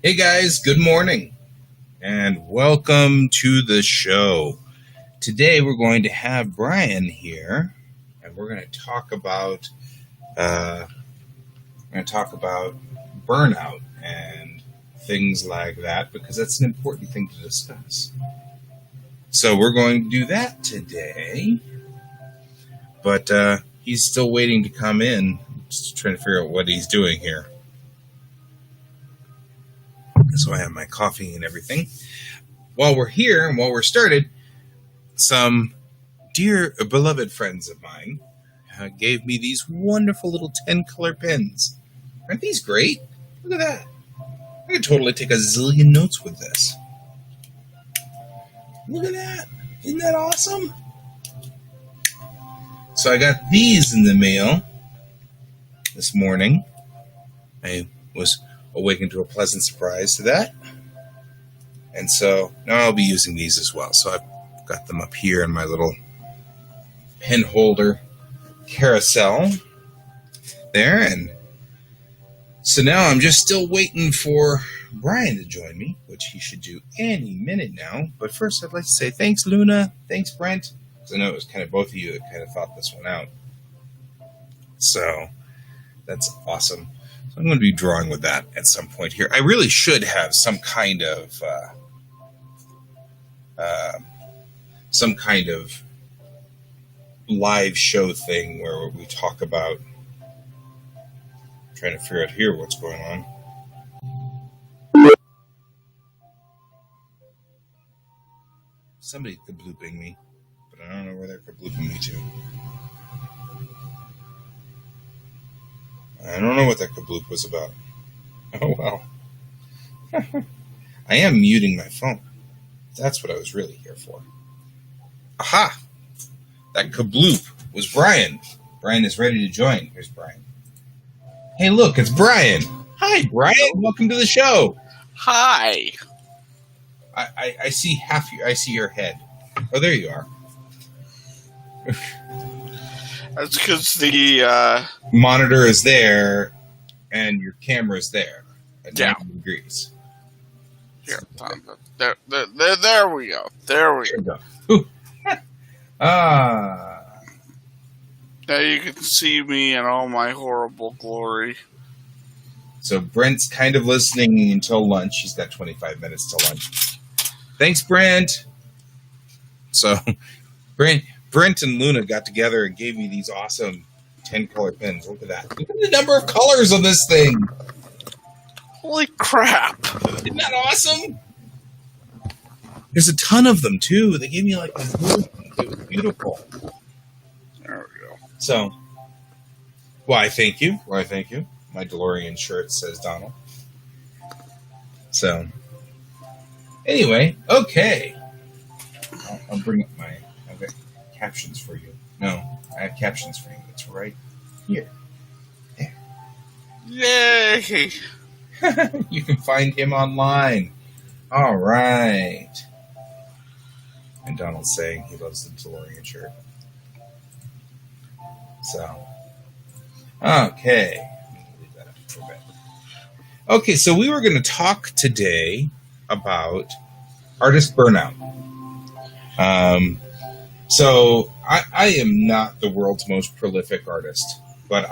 Hey guys, good morning and welcome to the show. Today we're going to have Brian here and we're going to talk about burnout and things like that because that's an important thing to discuss. So we're going to do that today. But he's still waiting to come in, just trying to figure out what he's doing here. So I have my coffee and everything. While we're here and while we're started, some dear beloved friends of mine gave me these wonderful little 10-color pens. Aren't these great? Look at that. I could totally take a zillion notes with this. Look at that. Isn't that awesome? So I got these in the mail this morning. I was awakened to a pleasant surprise to that. And so now I'll be using these as well. So I've got them up here in my little pen holder carousel there. And so now I'm just still waiting for Brian to join me, which he should do any minute now. But first I'd like to say thanks, Luna. Thanks, Brent. Because I know it was kind of both of you that kind of thought this one out. So that's awesome. So I'm going to be drawing with that at some point here. I really should have some kind of live show thing where we talk about trying to figure out here what's going on. Somebody kablooping me, but I don't know where they're kablooping me to. I don't know what that kabloop was about. Oh, well. I am muting my phone. That's what I was really here for. Aha! That kabloop was Brian. Brian is ready to join. Here's Brian. Hey, look, it's Brian. Hi, Brian. Welcome to the show. Hi. I see I see your head. Oh, there you are. That's because the monitor is there and your camera is there at 90 degrees. Here, there we go. There we go. Now you can see me in all my horrible glory. So Brent's kind of listening until lunch. He's got 25 minutes till lunch. Thanks, Brent. So Brent and Luna got together and gave me these awesome 10-color pens. Look at that. Look at the number of colors on this thing. Holy crap. Isn't that awesome? There's a ton of them, too. They gave me like a million. It was beautiful. There we go. So, why, thank you. Why, thank you. My DeLorean shirt says Donald. So, anyway, okay. I'll bring up I've got captions for you. No, I have captions for you. It's right here. There. Yay! You can find him online. All right. And Donald's saying he loves the DeLorean shirt. So, okay. Leave that up for a bit. Okay, so we were going to talk today about artist burnout. So I am not the world's most prolific artist, but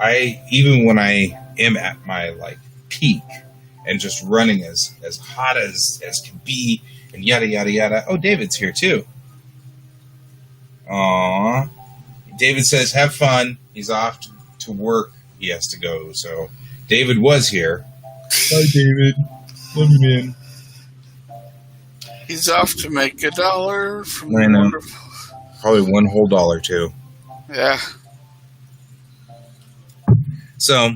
even when I am at my peak and just running as hot as can be and yada yada yada. Oh, David's here too. Aww. David says have fun. He's off to work. He has to go. So David was here. Hi, David. Love you, man. He's off to make $1 from I know. Probably one whole dollar too. Yeah. So,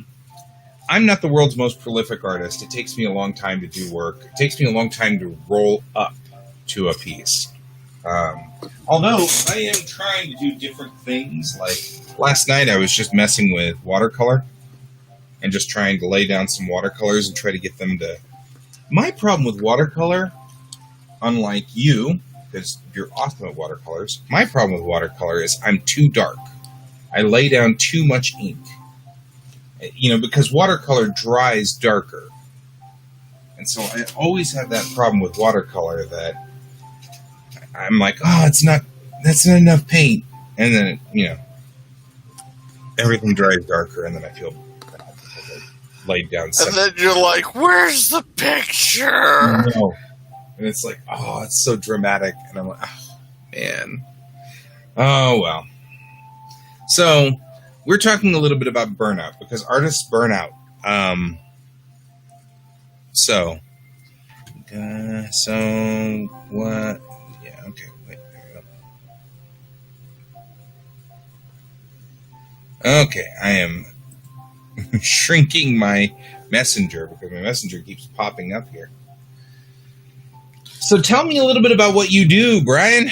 I'm not the world's most prolific artist. It takes me a long time to do work. It takes me a long time to roll up to a piece. Although, I am trying to do different things. Like, last night I was just messing with watercolor and just trying to lay down some watercolors and try to get them to... My problem with watercolor, unlike you, because you're awesome at watercolors, my problem with watercolor is I'm too dark. I lay down too much ink. Because watercolor dries darker. And so I always have that problem with watercolor that I'm like, oh, that's not enough paint. And then, everything dries darker, and then I feel bad because I laid down And then you're like, where's the picture? No. And it's like, oh, it's so dramatic. And I'm like, oh, man. Oh, well. So, we're talking a little bit about burnout, because artists burn out. So what? Yeah, okay. Wait, there we go. Okay, I am shrinking my messenger because my messenger keeps popping up here. So tell me a little bit about what you do, Brian.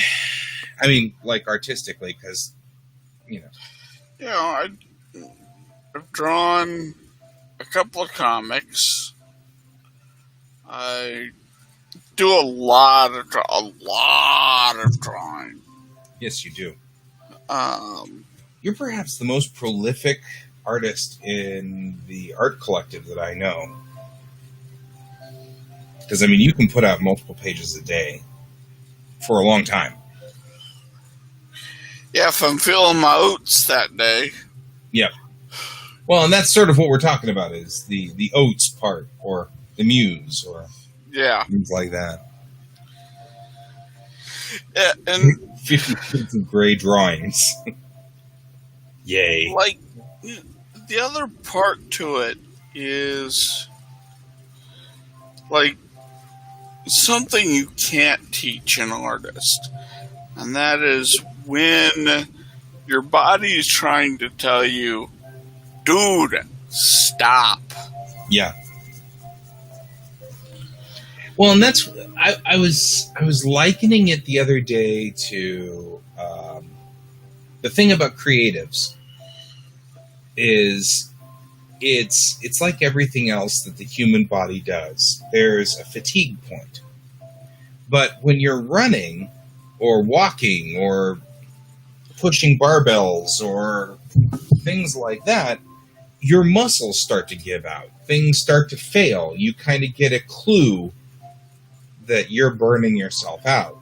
I mean, like artistically, because, I've drawn a couple of comics. I do a lot of drawing. Yes, you do. You're perhaps the most prolific artist in the art collective that I know. Because, I mean, you can put out multiple pages a day for a long time. Yeah, if I'm feeling my oats that day. Yep. Well, and that's sort of what we're talking about, is the oats part, or the muse, or things like that. Yeah, and 50 shades of gray drawings. Yay. Like, the other part to it is, like, something you can't teach an artist. And that is when your body is trying to tell you, dude, stop. Yeah. Well, and that's, I was likening it the other day to the thing about creatives is it's like everything else that the human body does. There's a fatigue point. But when you're running or walking or pushing barbells or things like that, your muscles start to give out. Things start to fail. You kind of get a clue that you're burning yourself out.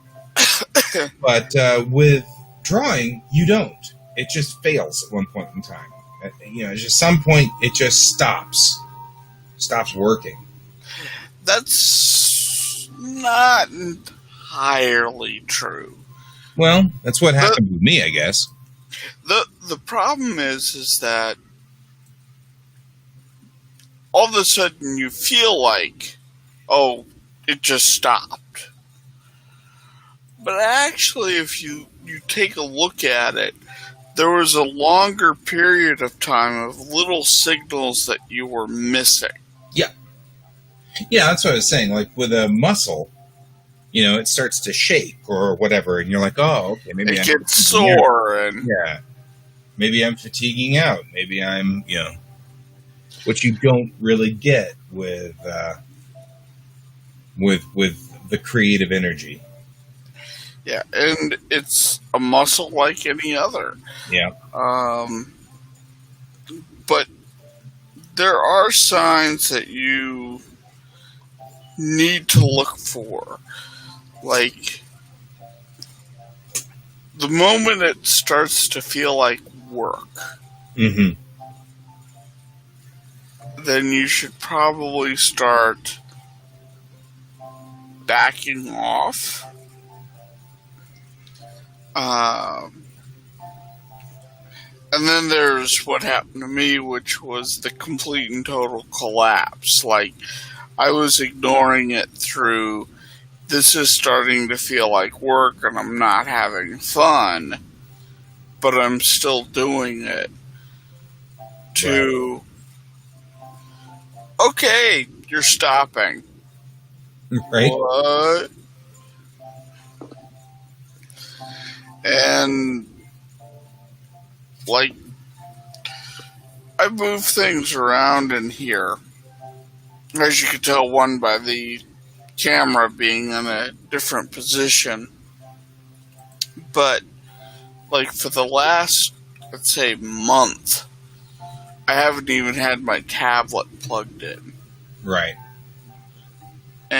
But with drawing, you don't. It just fails at one point in time. At just some point, it just stops working. That's not entirely true. Well, that's what happened with me, I guess. The problem is that all of a sudden you feel like, oh, it just stopped. But actually, if you take a look at it, there was a longer period of time of little signals that you were missing. Yeah. Yeah, that's what I was saying. Like with a muscle, it starts to shake or whatever, and you're like, oh, okay, maybe it gets sore. And yeah. Maybe I'm fatiguing out. Maybe I'm, what you don't really get with the creative energy. Yeah, and it's a muscle like any other. Yeah. But there are signs that you need to look for. Like, the moment it starts to feel like work, mm-hmm. then you should probably start backing off. And then there's what happened to me, which was the complete and total collapse. Like, I was ignoring it through, this is starting to feel like work and I'm not having fun, but I'm still doing it, to, okay, you're stopping. Right. What? And, like, I move things around in here. As you can tell, one, by the camera being in a different position. But, like, for the last, let's say, month, I haven't even had my tablet plugged in. Right.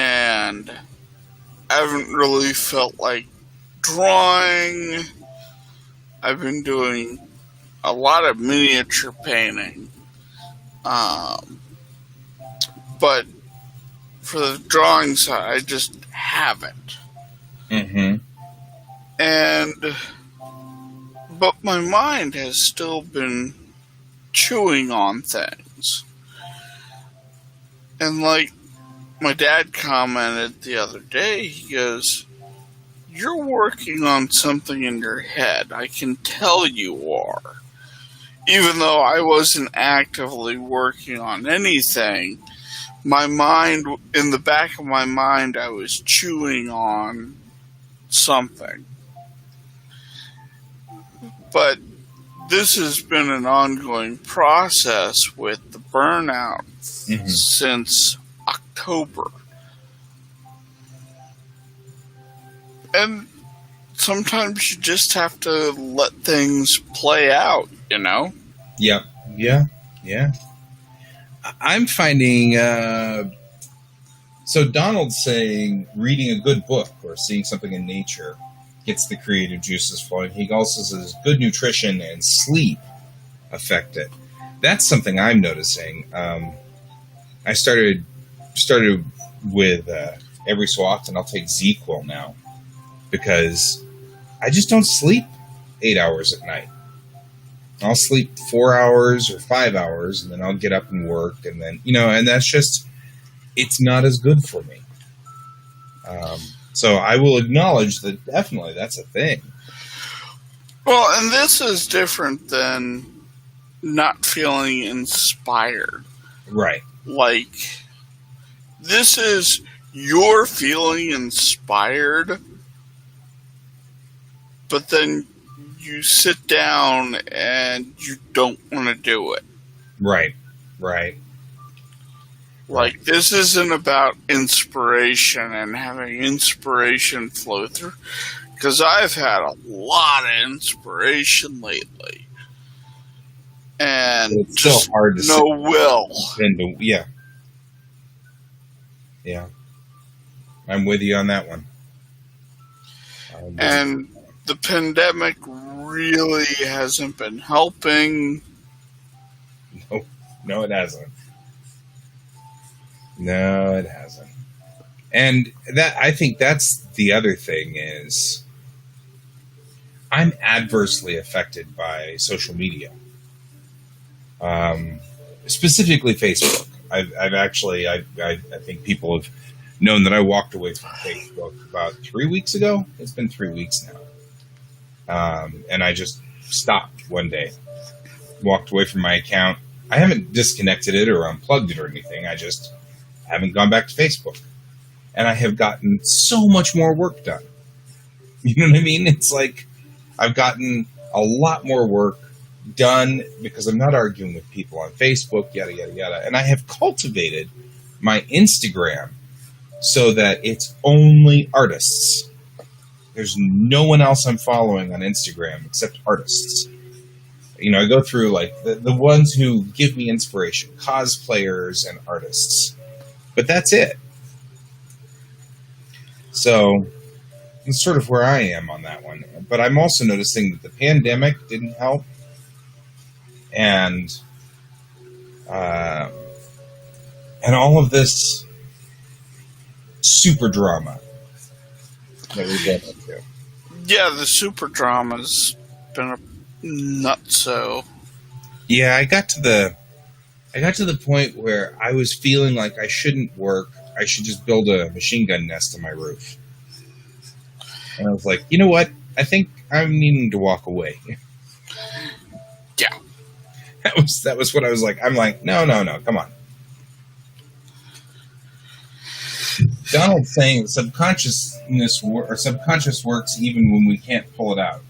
and I haven't really felt like drawing. I've been doing a lot of miniature painting. But for the drawing side, I just haven't. Mm-hmm. But my mind has still been chewing on things. And like my dad commented the other day, he goes, "You're working on something in your head. I can tell you are." Even though I wasn't actively working on anything, my mind, in the back of my mind, I was chewing on something. But this has been an ongoing process with the burnout since October. And sometimes you just have to let things play out, you know? Yeah. I'm finding, so Donald's saying reading a good book or seeing something in nature gets the creative juices flowing. He also says good nutrition and sleep affect it. That's something I'm noticing. I started with every so often I'll take ZQL now because I just don't sleep 8 hours at night. I'll sleep 4 hours or 5 hours, and then I'll get up and work, and then, and that's just, it's not as good for me. So I will acknowledge that definitely that's a thing. Well, and this is different than not feeling inspired. Right. Like, this is you're feeling inspired, but then you sit down and you don't want to do it. Right. Like, this isn't about inspiration and having inspiration flow through. Because I've had a lot of inspiration lately. And it's so hard to no will. Yeah. I'm with you on that one. And the pandemic really hasn't been helping. No, it hasn't. No, it hasn't. And that, I think that's the other thing is I'm adversely affected by social media. Specifically Facebook. I think people have known that I walked away from Facebook about 3 weeks ago. It's been 3 weeks now. And I just stopped one day, walked away from my account. I haven't disconnected it or unplugged it or anything. I just haven't gone back to Facebook. And I have gotten so much more work done. You know what I mean? It's like I've gotten a lot more work done because I'm not arguing with people on Facebook, yada, yada, yada. And I have cultivated my Instagram so that it's only artists. There's no one else I'm following on Instagram except artists. I go through like the ones who give me inspiration, cosplayers and artists. But that's it. So that's sort of where I am on that one. But I'm also noticing that the pandemic didn't help. And all of this super drama that we get into. Yeah, the super drama's been a nutso. Yeah, I got to the point where I was feeling like I shouldn't work. I should just build a machine gun nest on my roof. And I was like, you know what? I think I'm needing to walk away. Yeah. That was what I was like. I'm like, no, come on. Donald's saying subconscious works even when we can't pull it out.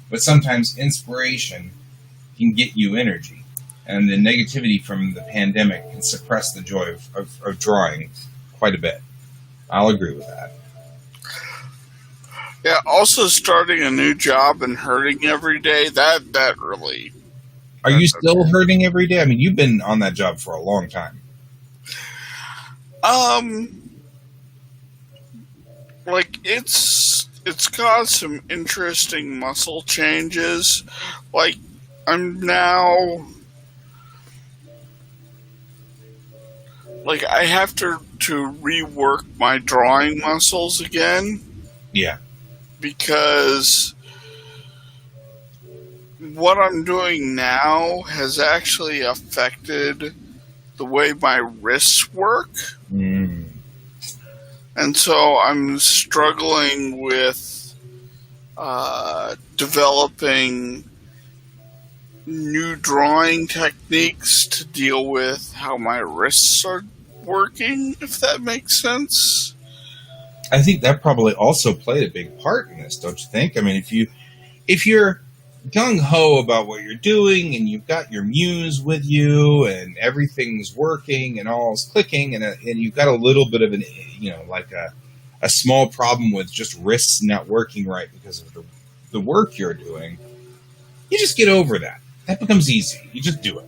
But sometimes inspiration can get you energy. And the negativity from the pandemic can suppress the joy of drawing quite a bit. I'll agree with that. Yeah, also starting a new job and hurting every day, that really... Are you still hurting every day? I mean, you've been on that job for a long time. like it's got some interesting muscle changes. Like I'm now like I have to rework my drawing muscles again Yeah. because what I'm doing now has actually affected the way my wrists work. Mm. And so I'm struggling with developing new drawing techniques to deal with how my wrists are working, if that makes sense. I think that probably also played a big part in this, don't you think? I mean, if you're gung ho about what you're doing and you've got your muse with you and everything's working and all's clicking and you've got a little bit of an, like a small problem with just wrists not working right because of the work you're doing, you just get over that. That becomes easy. You just do it.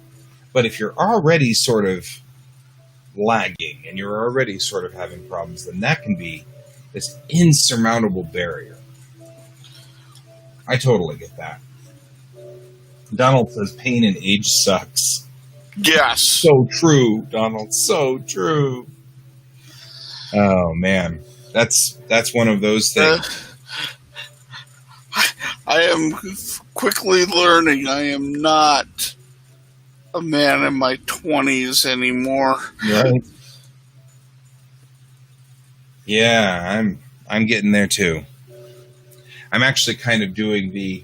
But if you're already sort of lagging and you're already sort of having problems, then that can be this insurmountable barrier. I totally get that. Donald says pain and age sucks. Yes. So true, Donald. So true. Oh, man. That's one of those things. I am quickly learning I am not a man in my 20s anymore. Right? Yeah, I'm getting there too. I'm actually kind of doing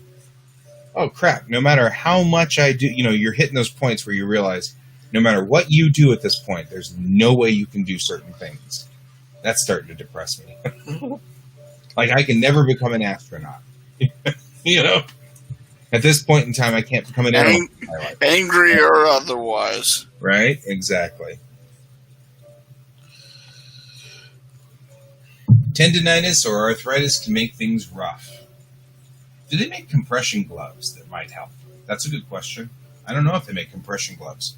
oh crap, no matter how much I do, you're hitting those points where you realize no matter what you do at this point, there's no way you can do certain things. That's starting to depress me. Like I can never become an astronaut. At this point in time, I can't become an animal. Angry or otherwise. Right? Exactly. Tendinitis or arthritis can make things rough. Do they make compression gloves that might help? That's a good question. I don't know if they make compression gloves.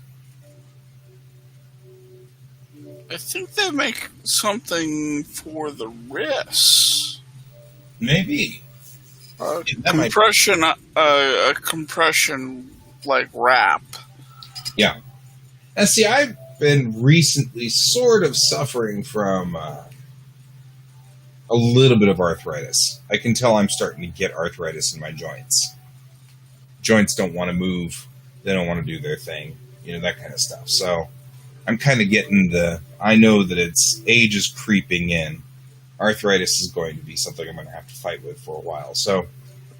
I think they make something for the wrists. Maybe. Compression, a compression like wrap. Yeah. And see, I've been recently sort of suffering from a little bit of arthritis. I can tell I'm starting to get arthritis in my joints. Joints don't want to move. They don't want to do their thing. That kind of stuff. So I'm kind of getting I know that age is creeping in. Arthritis is going to be something I'm going to have to fight with for a while. So,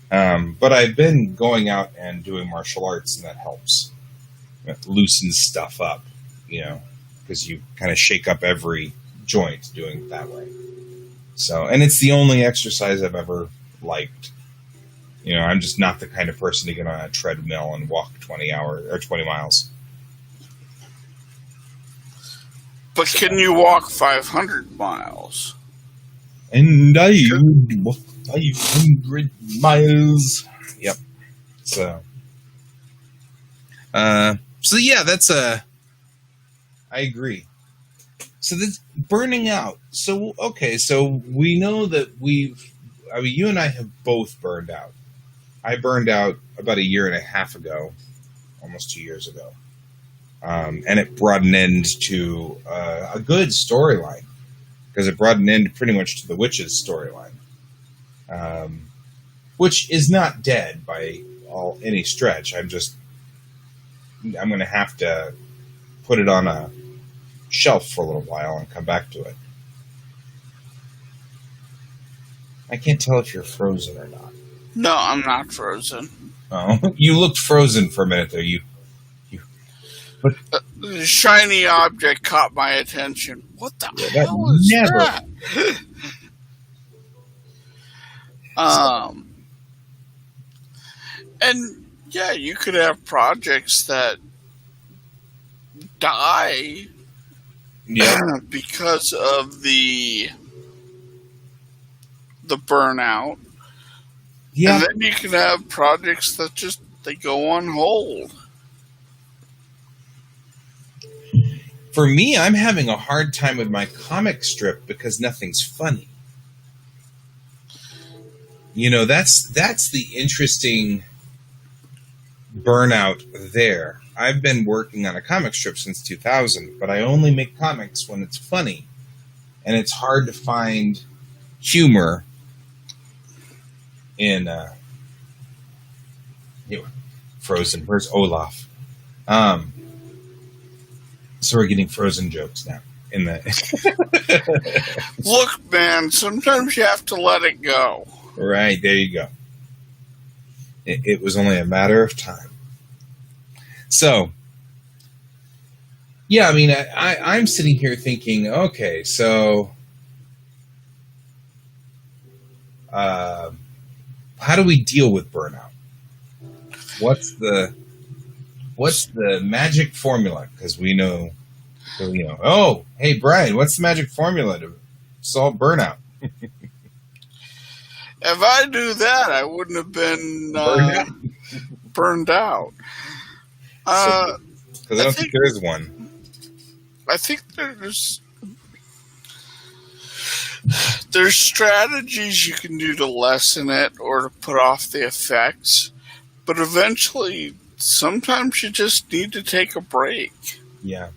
but I've been going out and doing martial arts, and that helps. It loosens stuff up, because you kind of shake up every joint doing it that way. So, and it's the only exercise I've ever liked. I'm just not the kind of person to get on a treadmill and walk 20 miles. But can you walk 500 miles? And I would walk 500 miles. Yep. So yeah, that's I agree. So that's burning out. So, okay, so we know that you and I have both burned out. I burned out about 1.5 years ago, almost 2 years ago. And it brought an end to a good storyline, because it brought an end pretty much to the witch's storyline, which is not dead by any stretch. I'm going to have to put it on a shelf for a little while and come back to it. I can't tell if you're frozen or not. No, I'm not frozen. Oh, you looked frozen for a minute there. But the shiny object caught my attention. What the hell is that? And yeah, you could have projects that die because of the burnout. Yeah. And then you can have projects that they go on hold. For me, I'm having a hard time with my comic strip because nothing's funny. That's the interesting burnout there. I've been working on a comic strip since 2000, but I only make comics when it's funny. And it's hard to find humor in Frozen. Where's Olaf? So we're getting Frozen jokes now. Look, man, sometimes you have to let it go. Right, there you go. It was only a matter of time. So, yeah, I mean, I'm sitting here thinking, okay, so how do we deal with burnout? What's the magic formula? Because we know, oh, hey, Brian, what's the magic formula to solve burnout? If I knew that, I wouldn't have been burned out. Because I don't think there is one. I think there's strategies you can do to lessen it or to put off the effects, but eventually, sometimes you just need to take a break. Yeah.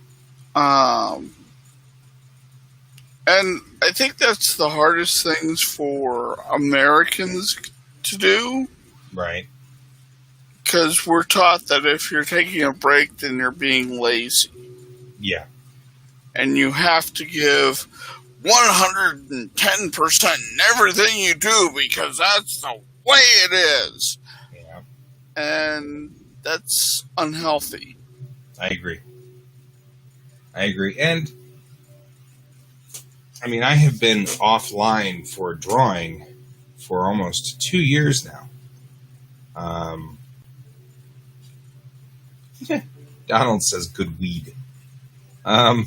And I think that's the hardest things for Americans to do. Right. Because we're taught that if you're taking a break, then you're being lazy. Yeah. And you have to give 110% in everything you do because that's the way it is. Yeah. And that's unhealthy. I agree. And I mean, I have been offline for drawing for almost 2 years now. Donald says good weed. Hey,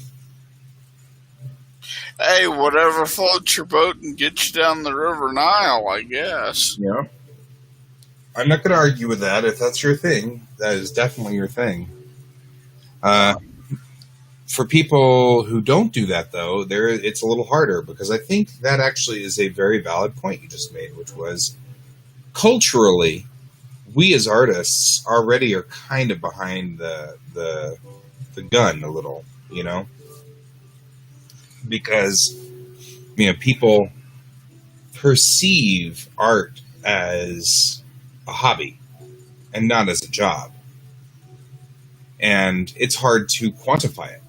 whatever floats your boat and gets you down the River Nile, I guess. Yeah. I'm not going to argue with that. If that's your thing, that is definitely your thing. For people who don't do that, though, it's a little harder because I think that actually is a very valid point you just made, which was culturally, we as artists already are kind of behind the gun a little, because people perceive art as a hobby and not as a job, and it's hard to quantify it.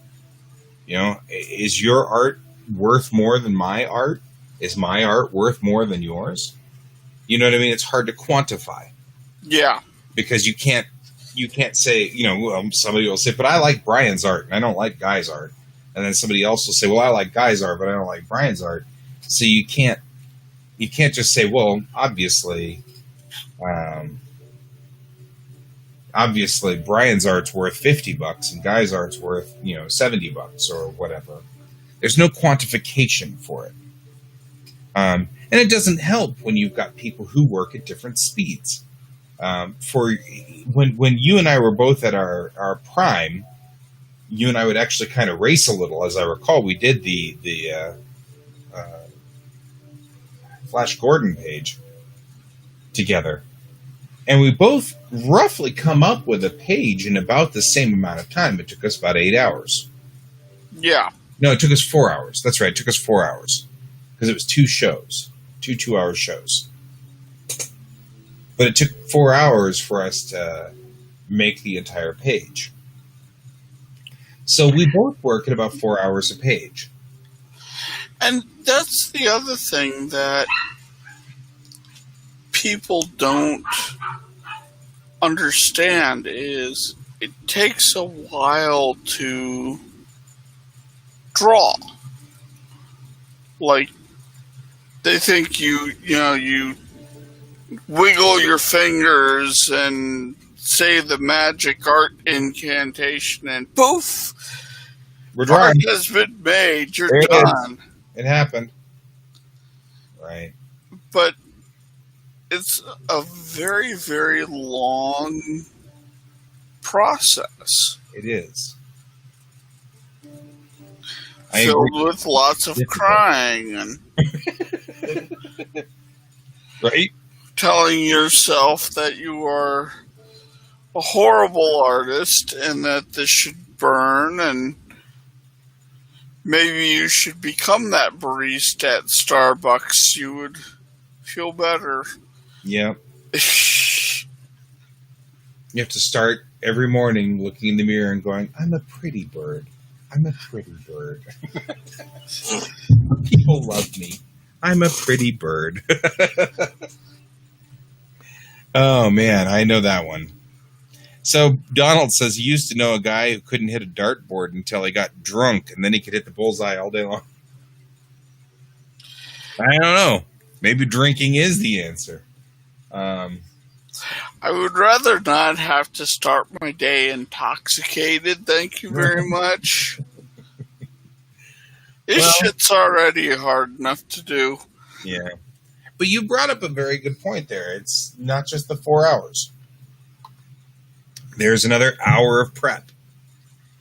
Is your art worth more than my art? Is my art worth more than yours? You know what I mean? It's hard to quantify. Yeah. Because you can't say, somebody will say, but I like Brian's art and I don't like Guy's art. And then somebody else will say, well, I like Guy's art, but I don't like Brian's art. So you can't just say, well, obviously Brian's art's worth $50 and Guy's art's worth, $70 or whatever. There's no quantification for it. And it doesn't help when you've got people who work at different speeds. For when you and I were both at our prime, you and I would actually kind of race a little. As I recall, we did the Flash Gordon page together. And we both roughly come up with a page in about the same amount of time. It took us about 8 hours. Yeah. No, it took us 4 hours. That's right. It took us 4 hours. Because it was 2 shows. 2 2-hour shows. But it took 4 hours for us to make the entire page. So we both work at about 4 hours a page. And that's the other thing that people don't understand is it takes a while to draw. Like, they think you wiggle your fingers and say the magic art incantation and poof, we're drawing. Art has been made. You're there done. It happened. Right. But it's a very, very long process. It is. Filled with lots of crying and right? telling yourself that you are a horrible artist and that this should burn, and maybe you should become that barista at Starbucks. You would feel better. Yeah. You have to start every morning looking in the mirror and going, I'm a pretty bird. I'm a pretty bird. People love me. I'm a pretty bird. Oh, man, I know that one. So Donald says he used to know a guy who couldn't hit a dartboard until he got drunk, and then he could hit the bullseye all day long. I don't know. Maybe drinking is the answer. I would rather not have to start my day intoxicated. Thank you very much. This shit's already hard enough to do. Yeah. But you brought up a very good point there. It's not just the 4 hours. There's another hour of prep.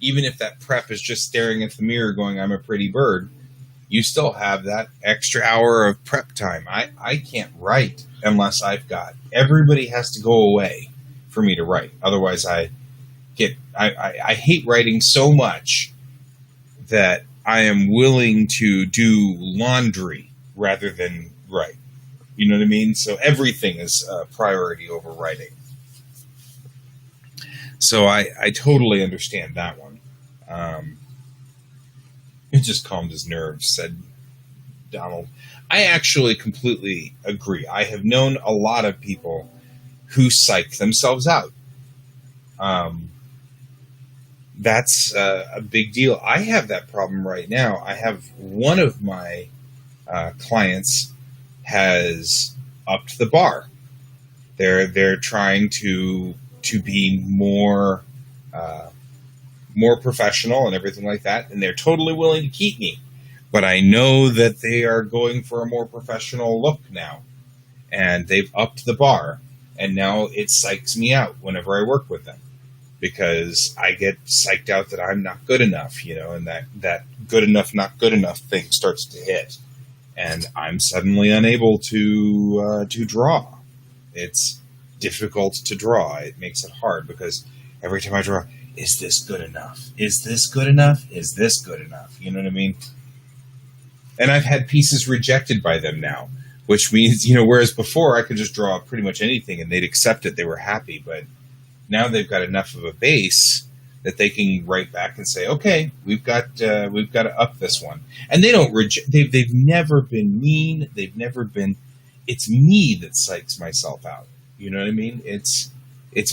Even if that prep is just staring at the mirror going, I'm a pretty bird, you still have that extra hour of prep time. I can't write unless I've got. Everybody has to go away for me to write. Otherwise, I hate writing so much that I am willing to do laundry rather than write. You know what I mean? So everything is a priority over writing. So I totally understand that one. It just calmed his nerves, said Donald. I actually completely agree. I have known a lot of people who psych themselves out. That's a big deal. I have that problem right now. I have one of my clients has upped the bar. They're trying to be more professional and everything like that, and they're totally willing to keep me. But I know that they are going for a more professional look now, and they've upped the bar, and now it psychs me out whenever I work with them, because I get psyched out that I'm not good enough, and that good enough, not good enough thing starts to hit, and I'm suddenly unable to draw. It's difficult to draw. It makes it hard because every time I draw, is this good enough? Is this good enough? Is this good enough? You know what I mean? And I've had pieces rejected by them now, which means, whereas before I could just draw pretty much anything and they'd accept it, they were happy. But now they've got enough of a base that they can write back and say, okay, we've got to up this one. And they don't reject. They've never been mean. They've never been. It's me that psychs myself out. You know what I mean? It's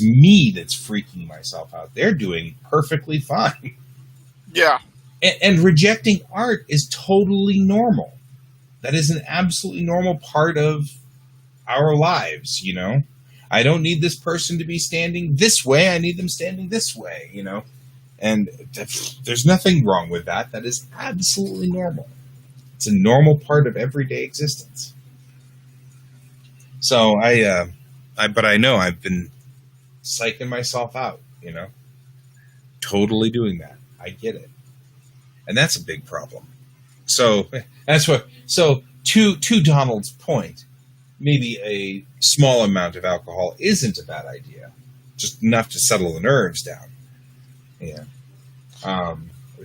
me that's freaking myself out. They're doing perfectly fine. Yeah. And rejecting art is totally normal. That is an absolutely normal part of our lives, I don't need this person to be standing this way. I need them standing this way, And there's nothing wrong with that. That is absolutely normal. It's a normal part of everyday existence. So but I know I've been psyching myself out, totally doing that. I get it. And that's a big problem. So that's what. So to Donald's point, maybe a small amount of alcohol isn't a bad idea, just enough to settle the nerves down. Yeah,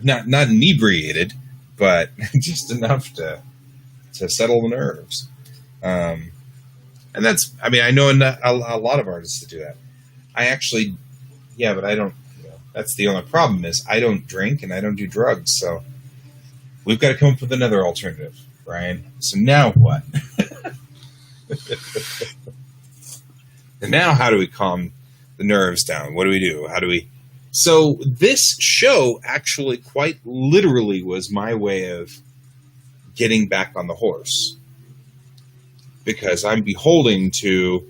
not inebriated, but just enough to settle the nerves. And that's. I know a lot of artists that do that. I actually, but I don't. That's the only problem is I don't drink and I don't do drugs. So we've got to come up with another alternative, Brian. So now what? And now how do we calm the nerves down? What do we do? How do we... So this show actually quite literally was my way of getting back on the horse. Because I'm beholden to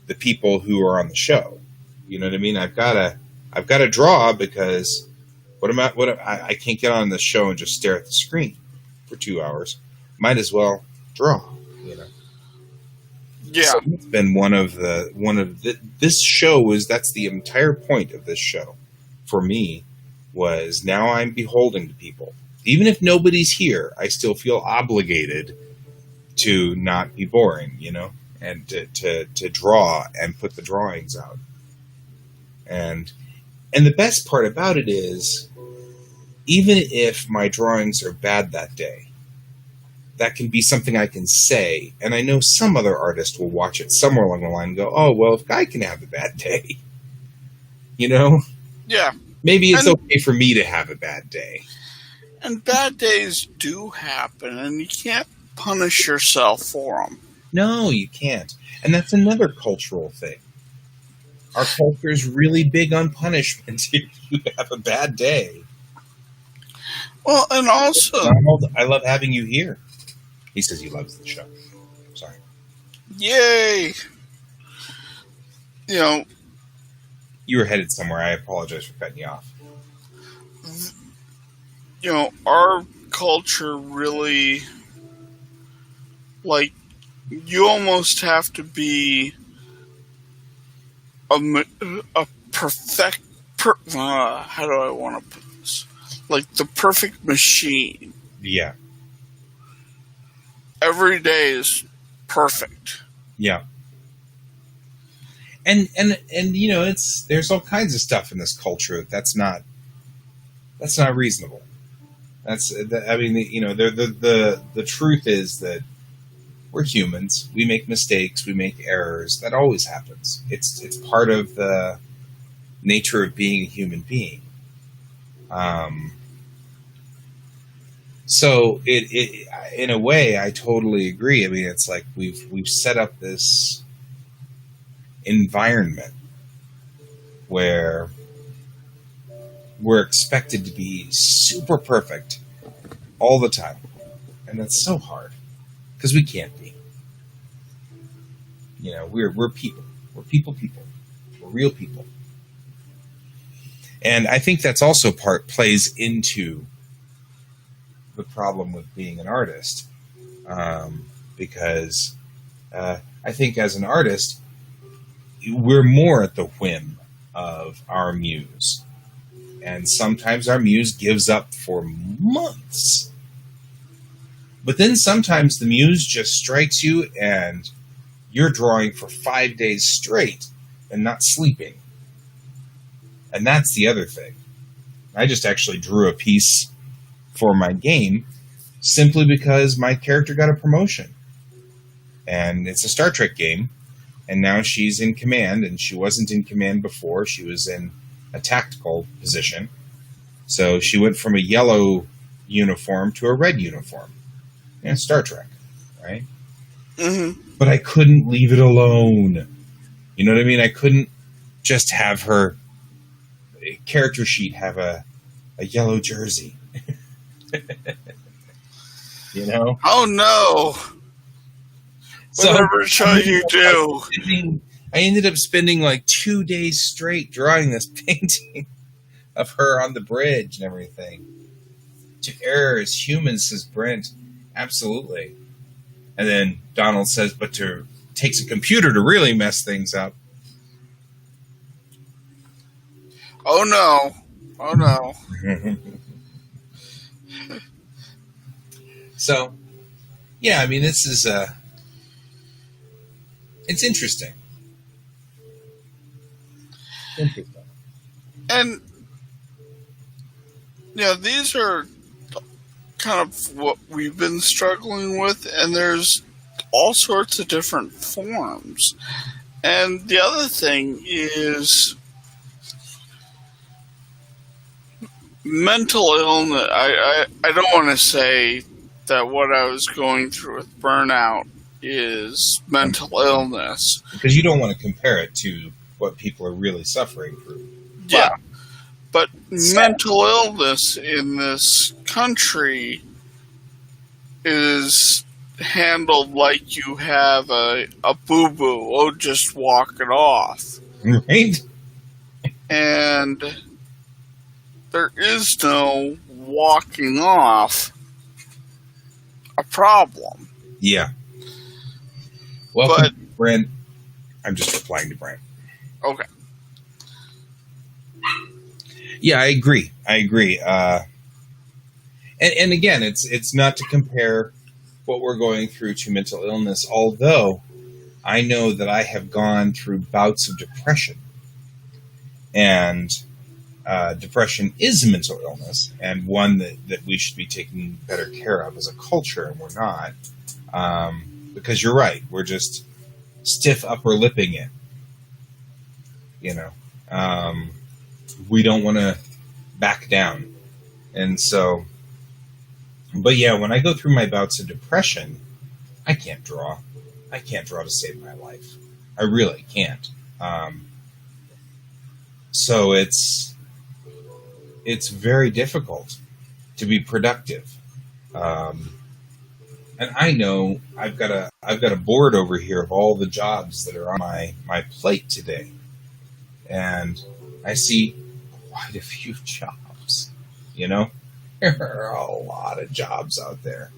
the people who are on the show. You know what I mean? I've got to draw because I can't get on the show and just stare at the screen for 2 hours. Might as well draw, Yeah. So it's been this show that's the entire point of this show for me was now I'm beholden to people. Even if nobody's here, I still feel obligated to not be boring, and to draw and put the drawings out. And the best part about it is, even if my drawings are bad that day, that can be something I can say, and I know some other artist will watch it somewhere along the line and go, oh, well, if Guy can have a bad day, you know? Yeah. Maybe it's okay for me to have a bad day. And bad days do happen, and you can't punish yourself for them. No, you can't. And that's another cultural thing. Our culture is really big on punishment if you have a bad day. Well, and also... Donald, I love having you here. He says he loves the show. Sorry. Yay! You know... You were headed somewhere. I apologize for cutting you off. You know, our culture really... Like, you almost have to be a perfect... how do I want to put this? Like, the perfect machine. Yeah. Every day is perfect. Yeah. And you know, there's all kinds of stuff in this culture that's not reasonable. I mean, you know, the truth is that we're humans. We make mistakes. We make errors. That always happens. It's part of the nature of being a human being. So it in a way, I totally agree. I mean, it's like we've set up this environment where we're expected to be super perfect all the time, and that's so hard because we can't be. You know, we're people. We're people. We're real people, and I think that's also plays into the problem with being an artist, because I think as an artist, we're more at the whim of our muse. And sometimes our muse gives up for months. But then sometimes the muse just strikes you and you're drawing for 5 days straight and not sleeping. And that's the other thing. I just actually drew a piece for my game simply because my character got a promotion. And it's a Star Trek game. And now she's in command, and she wasn't in command before. She was in a tactical position. So she went from a yellow uniform to a red uniform. Yeah, Star Trek, right? Mm-hmm. But I couldn't leave it alone. You know what I mean? I couldn't just have her character sheet have a yellow jersey. You know? Oh, no. Whatever show you do. I ended up spending like 2 days straight drawing this painting of her on the bridge and everything. To err as human, says Brent. Absolutely. And then Donald says, but takes a computer to really mess things up. Oh, no. Oh, no. So, yeah, I mean, this is it's interesting. Interesting. And, you know, these are kind of what we've been struggling with, and there's all sorts of different forms. And the other thing is mental illness. I don't want to say that what I was going through with burnout is mental illness. Because you don't want to compare it to what people are really suffering through. Yeah. But mental illness in this country is handled like you have a boo-boo. Oh, just walk it off. Right? And there is no walking off a problem. Yeah. Welcome, Brent. I'm just replying to Brent. Okay. Yeah, I agree. And again, it's not to compare what we're going through to mental illness, although I know that I have gone through bouts of depression, and depression is a mental illness, and one that we should be taking better care of as a culture, and we're not. Because you're right, we're just stiff upper lipping it. We don't want to back down. And so, but yeah, when I go through my bouts of depression, I can't draw. I can't draw to save my life. I really can't. So it's very difficult to be productive. And I know I've got a board over here of all the jobs that are on my plate today. And I see quite a few jobs, There are a lot of jobs out there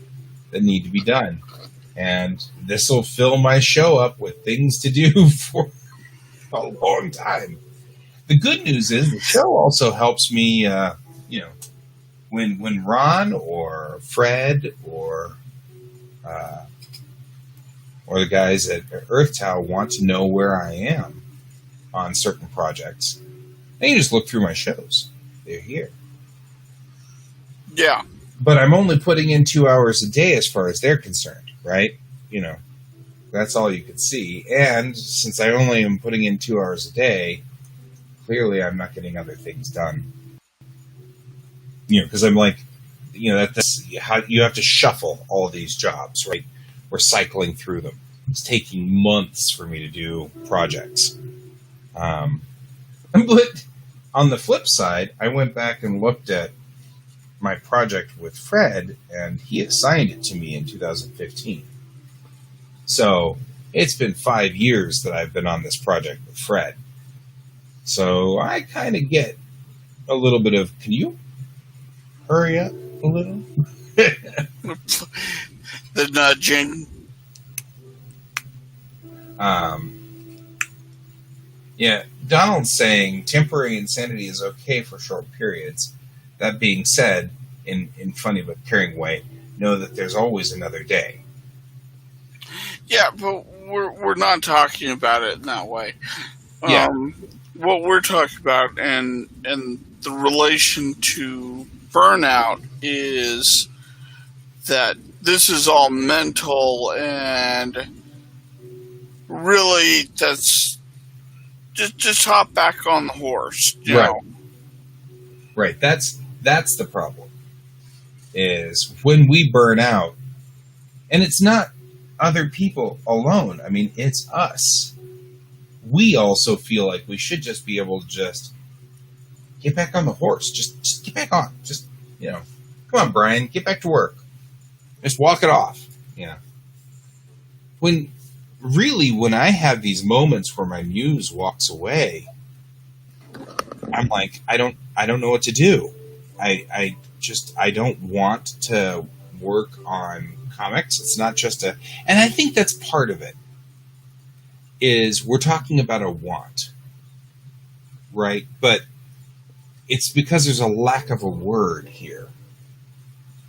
that need to be done. And this will fill my show up with things to do for a long time. The good news is the show also helps me, when Ron or Fred or the guys at Earth Tower want to know where I am on certain projects, they can just look through my shows. They're here. Yeah. But I'm only putting in 2 hours a day as far as they're concerned, right? That's all you could see. And since I only am putting in 2 hours a day, clearly I'm not getting other things done. Because I'm like, that's how you have to shuffle all of these jobs, right? We're cycling through them. It's taking months for me to do projects. But on the flip side, I went back and looked at my project with Fred, and he assigned it to me in 2015. So it's been 5 years that I've been on this project with Fred. So I kind of get a little bit of, can you hurry up a little? The nudging. Yeah, Donald's saying temporary insanity is okay for short periods. That being said, in funny but caring way, know that there's always another day. Yeah, but we're not talking about it in that way. Yeah. What we're talking about and the relation to burnout is that this is all mental, and really that's just hop back on the horse. You know? Right. That's the problem. Is when we burn out, and it's not other people alone. I mean, it's us. We also feel like we should just be able to just get back on the horse. Just get back on. Just, come on, Brian, get back to work. Just walk it off. When I have these moments where my muse walks away, I'm like, I don't know what to do. I don't want to work on comics. It's not just and I think that's part of it, is we're talking about a want, right? But it's because there's a lack of a word here,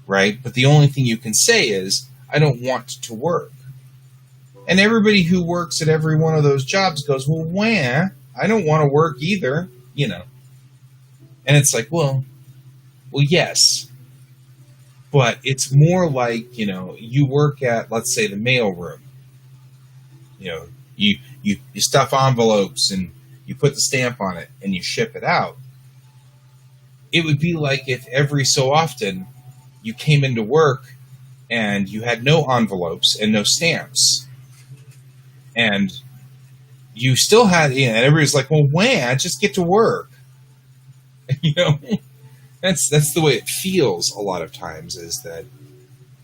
right? But the only thing you can say is, I don't want to work. And everybody who works at every one of those jobs goes, well, I don't want to work either, And it's like, well, yes. But it's more like, you work at, let's say, the mailroom. You stuff envelopes and you put the stamp on it and you ship it out. It would be like if every so often you came into work and you had no envelopes and no stamps. And you still had, and everybody's like, well, just get to work. That's the way it feels a lot of times, is that,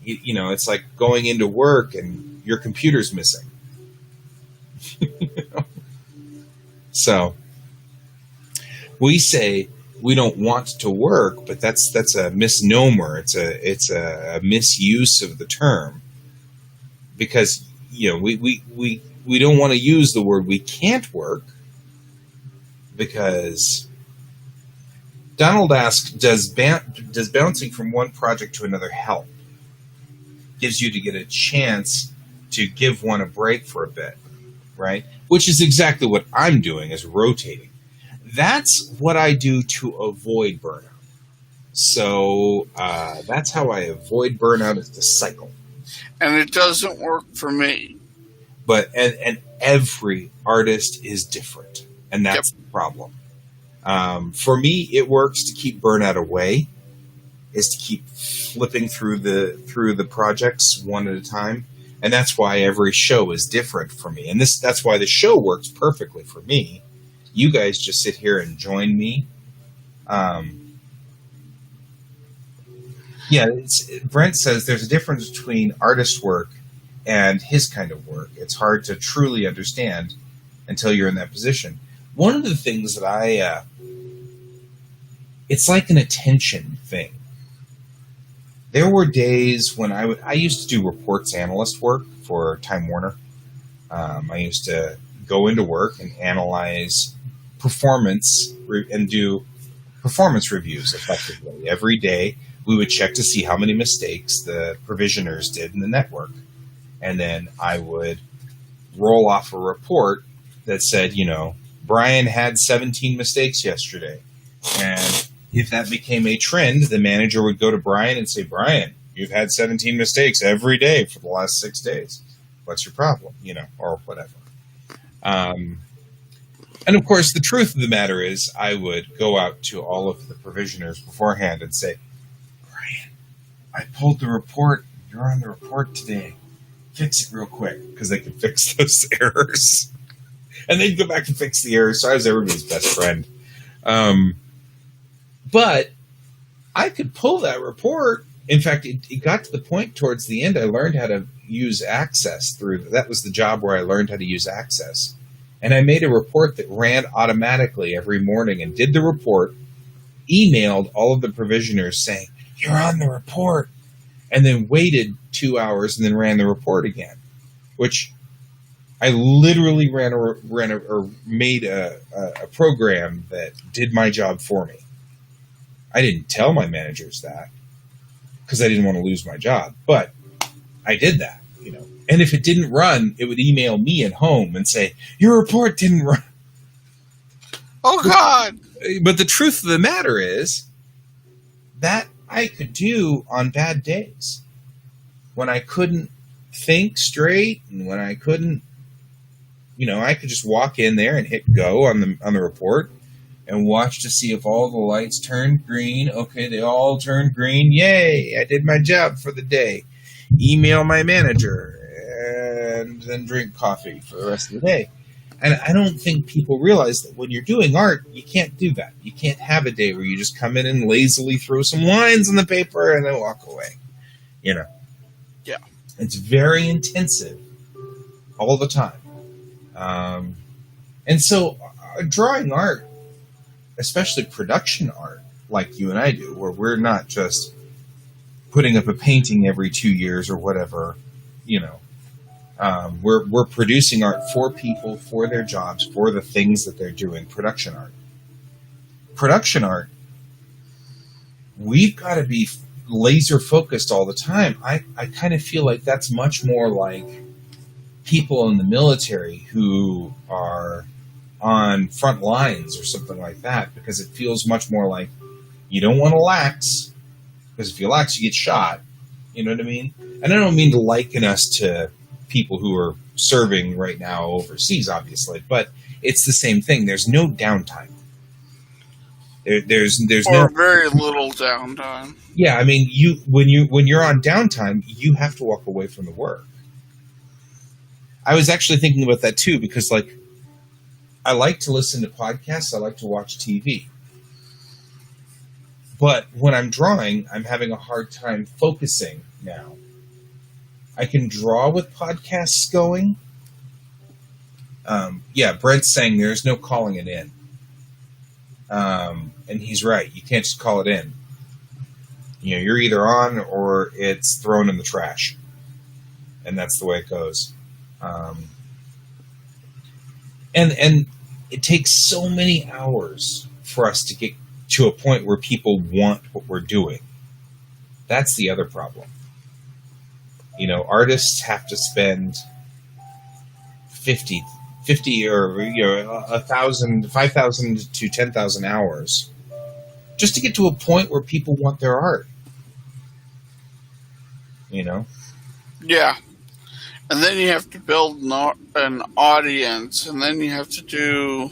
it's like going into work and your computer's missing. So we say we don't want to work, but that's a misnomer. It's a misuse of the term, because we don't want to use the word we can't work, because Donald asked, does bouncing from one project to another help? Gives you to get a chance to give one a break for a bit. right? Which is exactly what I'm doing, is rotating. That's what I do to avoid burnout. So that's how I avoid burnout, is the cycle. And it doesn't work for me. But and every artist is different, and that's the problem. For me, it works to keep burnout away, is to keep flipping through the projects one at a time, and that's why every show is different for me. And that's why the show works perfectly for me. You guys just sit here and join me. Brent says there's a difference between artist work and his kind of work. It's hard to truly understand until you're in that position. One of the things that it's like an attention thing. There were days when I used to do reports analyst work for Time Warner. I used to go into work and analyze performance and do performance reviews effectively. Every day we would check to see how many mistakes the provisioners did in the network. And then I would roll off a report that said, Brian had 17 mistakes yesterday. And if that became a trend, the manager would go to Brian and say, Brian, you've had 17 mistakes every day for the last 6 days. What's your problem? Or whatever. And of course, the truth of the matter is I would go out to all of the provisioners beforehand and say, Brian, I pulled the report. You're on the report today. Fix it real quick, because they could fix those errors. And they'd go back and fix the errors. So I was everybody's best friend. But I could pull that report. In fact, it got to the point towards the end I learned how to use Access that was the job where I learned how to use Access. And I made a report that ran automatically every morning and did the report, emailed all of the provisioners saying, you're on the report, and then waited 2 hours and then ran the report again, which I literally made a program that did my job for me. I didn't tell my managers that because I didn't want to lose my job, but I did that, And if it didn't run, it would email me at home and say, your report didn't run. Oh, God. But the truth of the matter is that I could do on bad days when I couldn't think straight and when I couldn't, I could just walk in there and hit go on the report and watch to see if all the lights turned green. Okay, they all turned green. Yay, I did my job for the day. Email my manager and then drink coffee for the rest of the day. And I don't think people realize that when you're doing art, you can't do that. You can't have a day where you just come in and lazily throw some lines on the paper and then walk away. Yeah. It's very intensive all the time. And so drawing art, especially production art, like you and I do, where we're not just putting up a painting every 2 years or whatever, we're producing art for people, for their jobs, for the things that they're doing. Production art, we've got to be laser focused all the time. I kind of feel like that's much more like people in the military who are on front lines or something like that, because it feels much more like you don't want to lax, because if you lax, you get shot. You know what I mean? And I don't mean to liken us to people who are serving right now overseas, obviously, but it's the same thing. There's no downtime. There's or very little downtime. Yeah, I mean, when you're on downtime, you have to walk away from the work. I was actually thinking about that too, because I like to listen to podcasts, I like to watch TV. But when I'm drawing, I'm having a hard time focusing now. I can draw with podcasts going. Brent's saying there's no calling it in. And he's right. You can't just call it in. You're either on or it's thrown in the trash. And that's the way it goes. And it takes so many hours for us to get to a point where people want what we're doing. That's the other problem. Artists have to spend 50, 50 or 1,000, 5,000 to 10,000 hours just to get to a point where people want their art. Yeah. And then you have to build an audience, and then you have to do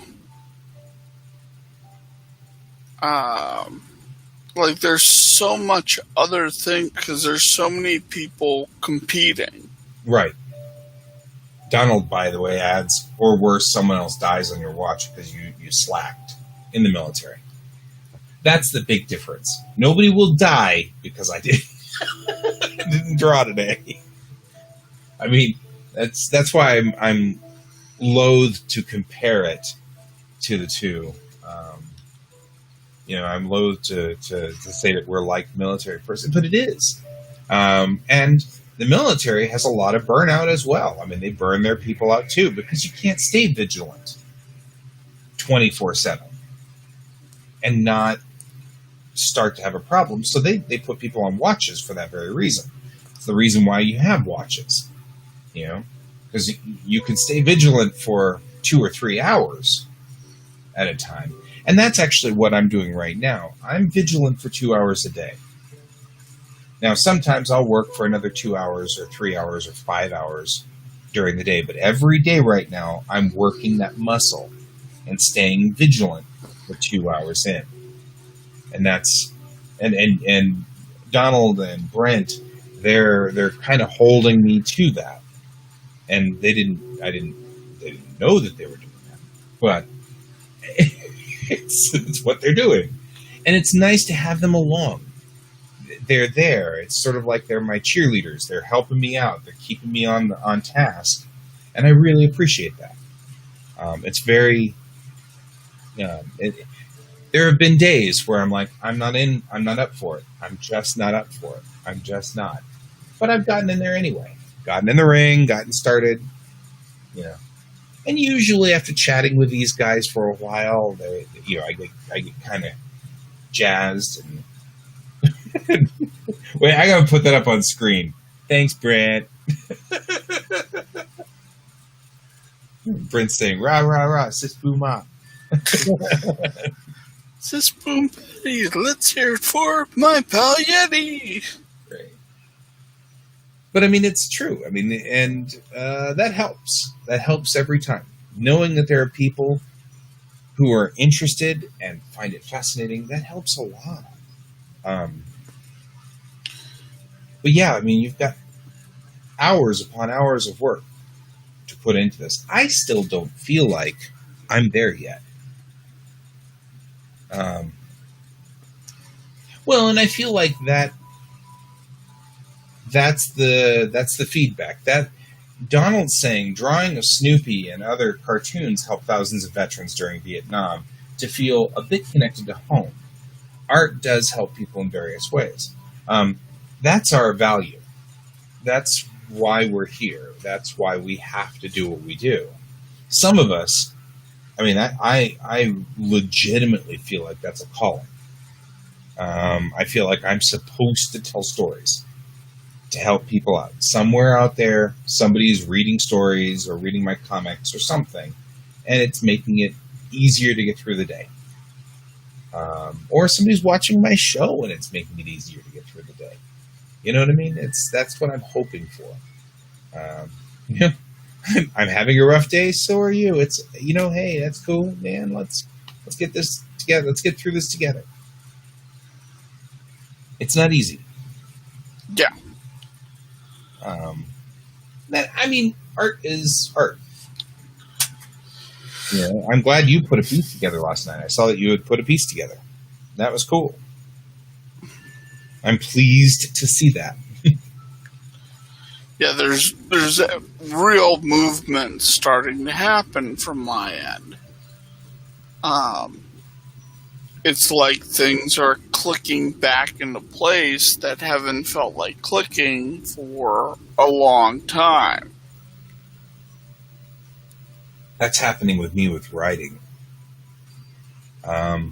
there's so much other thing because there's so many people competing. Right. Donald, by the way, adds, or worse, someone else dies on your watch because you slacked in the military. That's the big difference. Nobody will die because I didn't draw today. I mean, that's why I'm loath to compare it to the two. I'm loath to say that we're like military person, but it is. And the military has a lot of burnout as well. I mean, they burn their people out too because you can't stay vigilant 24/7 and not start to have a problem. So they put people on watches for that very reason. It's the reason why you have watches, because you can stay vigilant for 2 or 3 hours at a time. And that's actually what I'm doing right now. I'm vigilant for 2 hours a day. Now, sometimes I'll work for another 2 hours or 3 hours or 5 hours during the day. But every day right now, I'm working that muscle and staying vigilant for 2 hours in. And that's and Donald and Brent, they're kind of holding me to that. And they didn't know that they were doing that. But it's what they're doing. And it's nice to have them along. They're there. It's sort of like they're my cheerleaders. They're helping me out. They're keeping me on task. And I really appreciate that. It's very... there have been days where I'm like, I'm not up for it. I'm just not up for it. I'm just not. But I've gotten in there anyway. Gotten in the ring, gotten started, And usually after chatting with these guys for a while, I get kind of jazzed. And wait, I gotta put that up on screen. Thanks, Brent. Brent's saying, rah, rah, rah, sis boom ah. Sis boom Betty, let's hear it for my pal Yeti. Great. But I mean, it's true. I mean, and that helps. That helps every time. Knowing that there are people who are interested and find it fascinating, that helps a lot. But yeah, I mean, you've got hours upon hours of work to put into this. I still don't feel like I'm there yet. Well, and I feel like that's the feedback. That Donald's saying drawing of Snoopy and other cartoons helped thousands of veterans during Vietnam to feel a bit connected to home. Art does help people in various ways. That's our value. That's why we're here. That's why we have to do what we do. Some of us, I mean, I legitimately feel like that's a calling. I feel like I'm supposed to tell stories to help people out. Somewhere out there, somebody's reading stories or reading my comics or something, and it's making it easier to get through the day. Or somebody's watching my show and it's making it easier to get through the day. You know what I mean? That's what I'm hoping for. I'm having a rough day, so are you. It's, hey, that's cool, man. Let's get this together. Let's get through this together. It's not easy. Yeah. Art is art. I'm glad you put a piece together last night. I saw that you had put a piece together. That was cool. I'm pleased to see that. Yeah, there's a real movement starting to happen from my end. It's like things are clicking back into place that haven't felt like clicking for a long time. That's happening with me with writing. I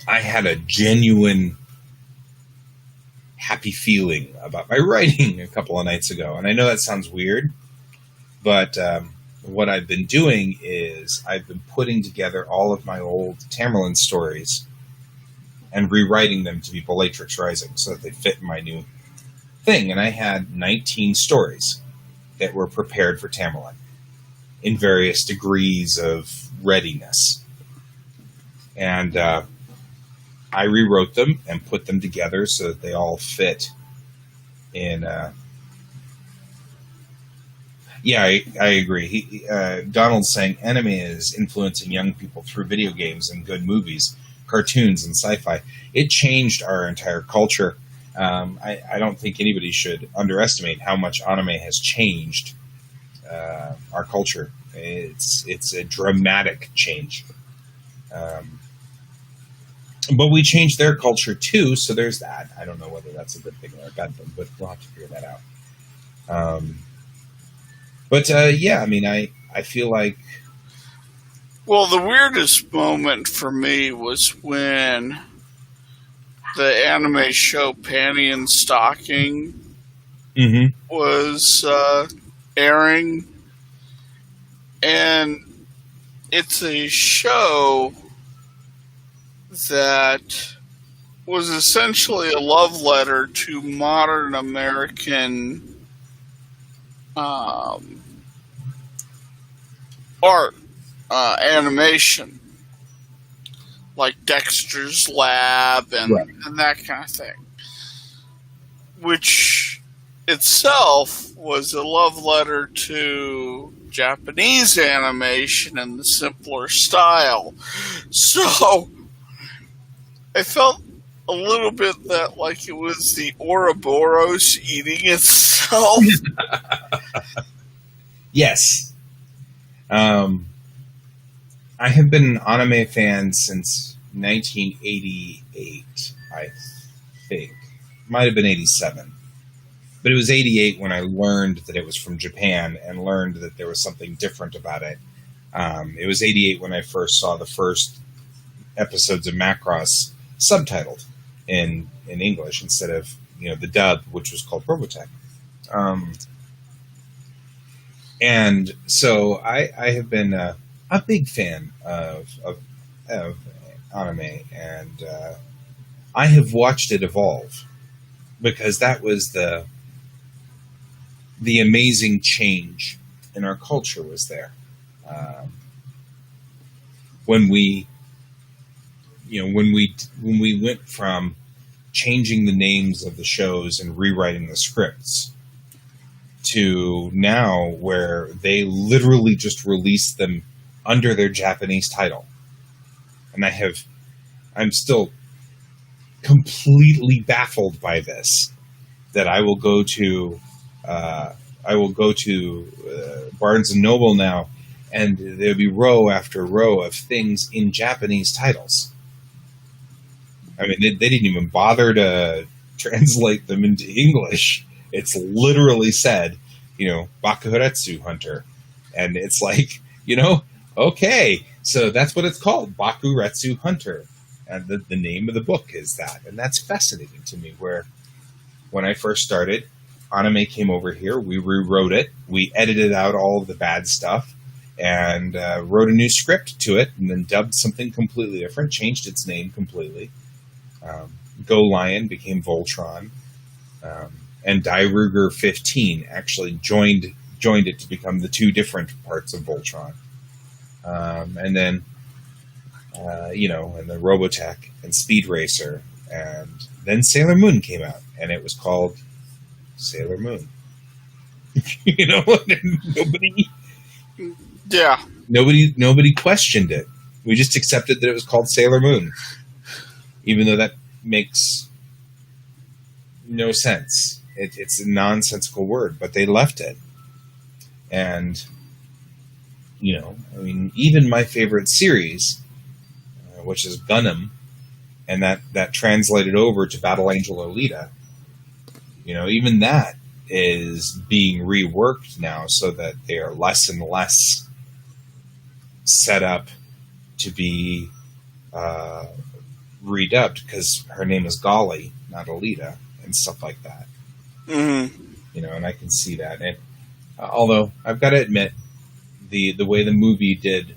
had a genuine happy feeling about my writing a couple of nights ago. And I know that sounds weird, but what I've been doing is I've been putting together all of my old Tamerlane stories and rewriting them to be Bellatrix Rising so that they fit in my new thing. And I had 19 stories that were prepared for Tamerlane in various degrees of readiness. And I rewrote them and put them together so that they all fit in... Yeah, I agree. Donald's saying anime is influencing young people through video games and good movies, cartoons, and sci-fi. It changed our entire culture. I don't think anybody should underestimate how much anime has changed our culture. It's a dramatic change. But we changed their culture too, so there's that. I don't know whether that's a good thing or a bad thing, but we'll have to figure that out. But yeah, I mean, I feel like... Well, the weirdest moment for me was when the anime show Panty and Stocking was airing. And it's a show that was essentially a love letter to modern American art, animation, like Dexter's Lab and that kind of thing, which itself was a love letter to Japanese animation and the simpler style. So I felt a little bit that like it was the Ouroboros eating itself. Yes. I have been an anime fan since 1988, I think. Might have been 87. But it was 88 when I learned that it was from Japan and learned that there was something different about it. It was 88 when I first saw the first episodes of Macross subtitled in English instead of, the dub, which was called Robotech. And so I have been a big fan of anime, and I have watched it evolve because that was the amazing change in our culture was there. When we went from changing the names of the shows and rewriting the scripts to now where they literally just release them under their Japanese title. And I'm still completely baffled by this, that I will go to Barnes and Noble now, and there'll be row after row of things in Japanese titles. I mean, they didn't even bother to translate them into English. It's literally said, Bakuretsu Hunter. And it's like, okay, so that's what it's called, Bakuretsu Hunter. And the name of the book is that. And that's fascinating to me, where when I first started, anime came over here, we rewrote it, we edited out all of the bad stuff, and wrote a new script to it, and then dubbed something completely different, changed its name completely. Go Lion became Voltron, and Dairuger 15 actually joined it to become the two different parts of Voltron. And then, and the Robotech and Speed Racer, and then Sailor Moon came out, and it was called Sailor Moon. Nobody questioned it. We just accepted that it was called Sailor Moon, even though that makes no sense. It's a nonsensical word, but they left it. And, even my favorite series, which is Gundam, and that translated over to Battle Angel Alita, even that is being reworked now so that they are less and less set up to be redubbed, because her name is Golly, not Alita, and stuff like that. Mm-hmm. And I can see that. And although I've got to admit, the way the movie did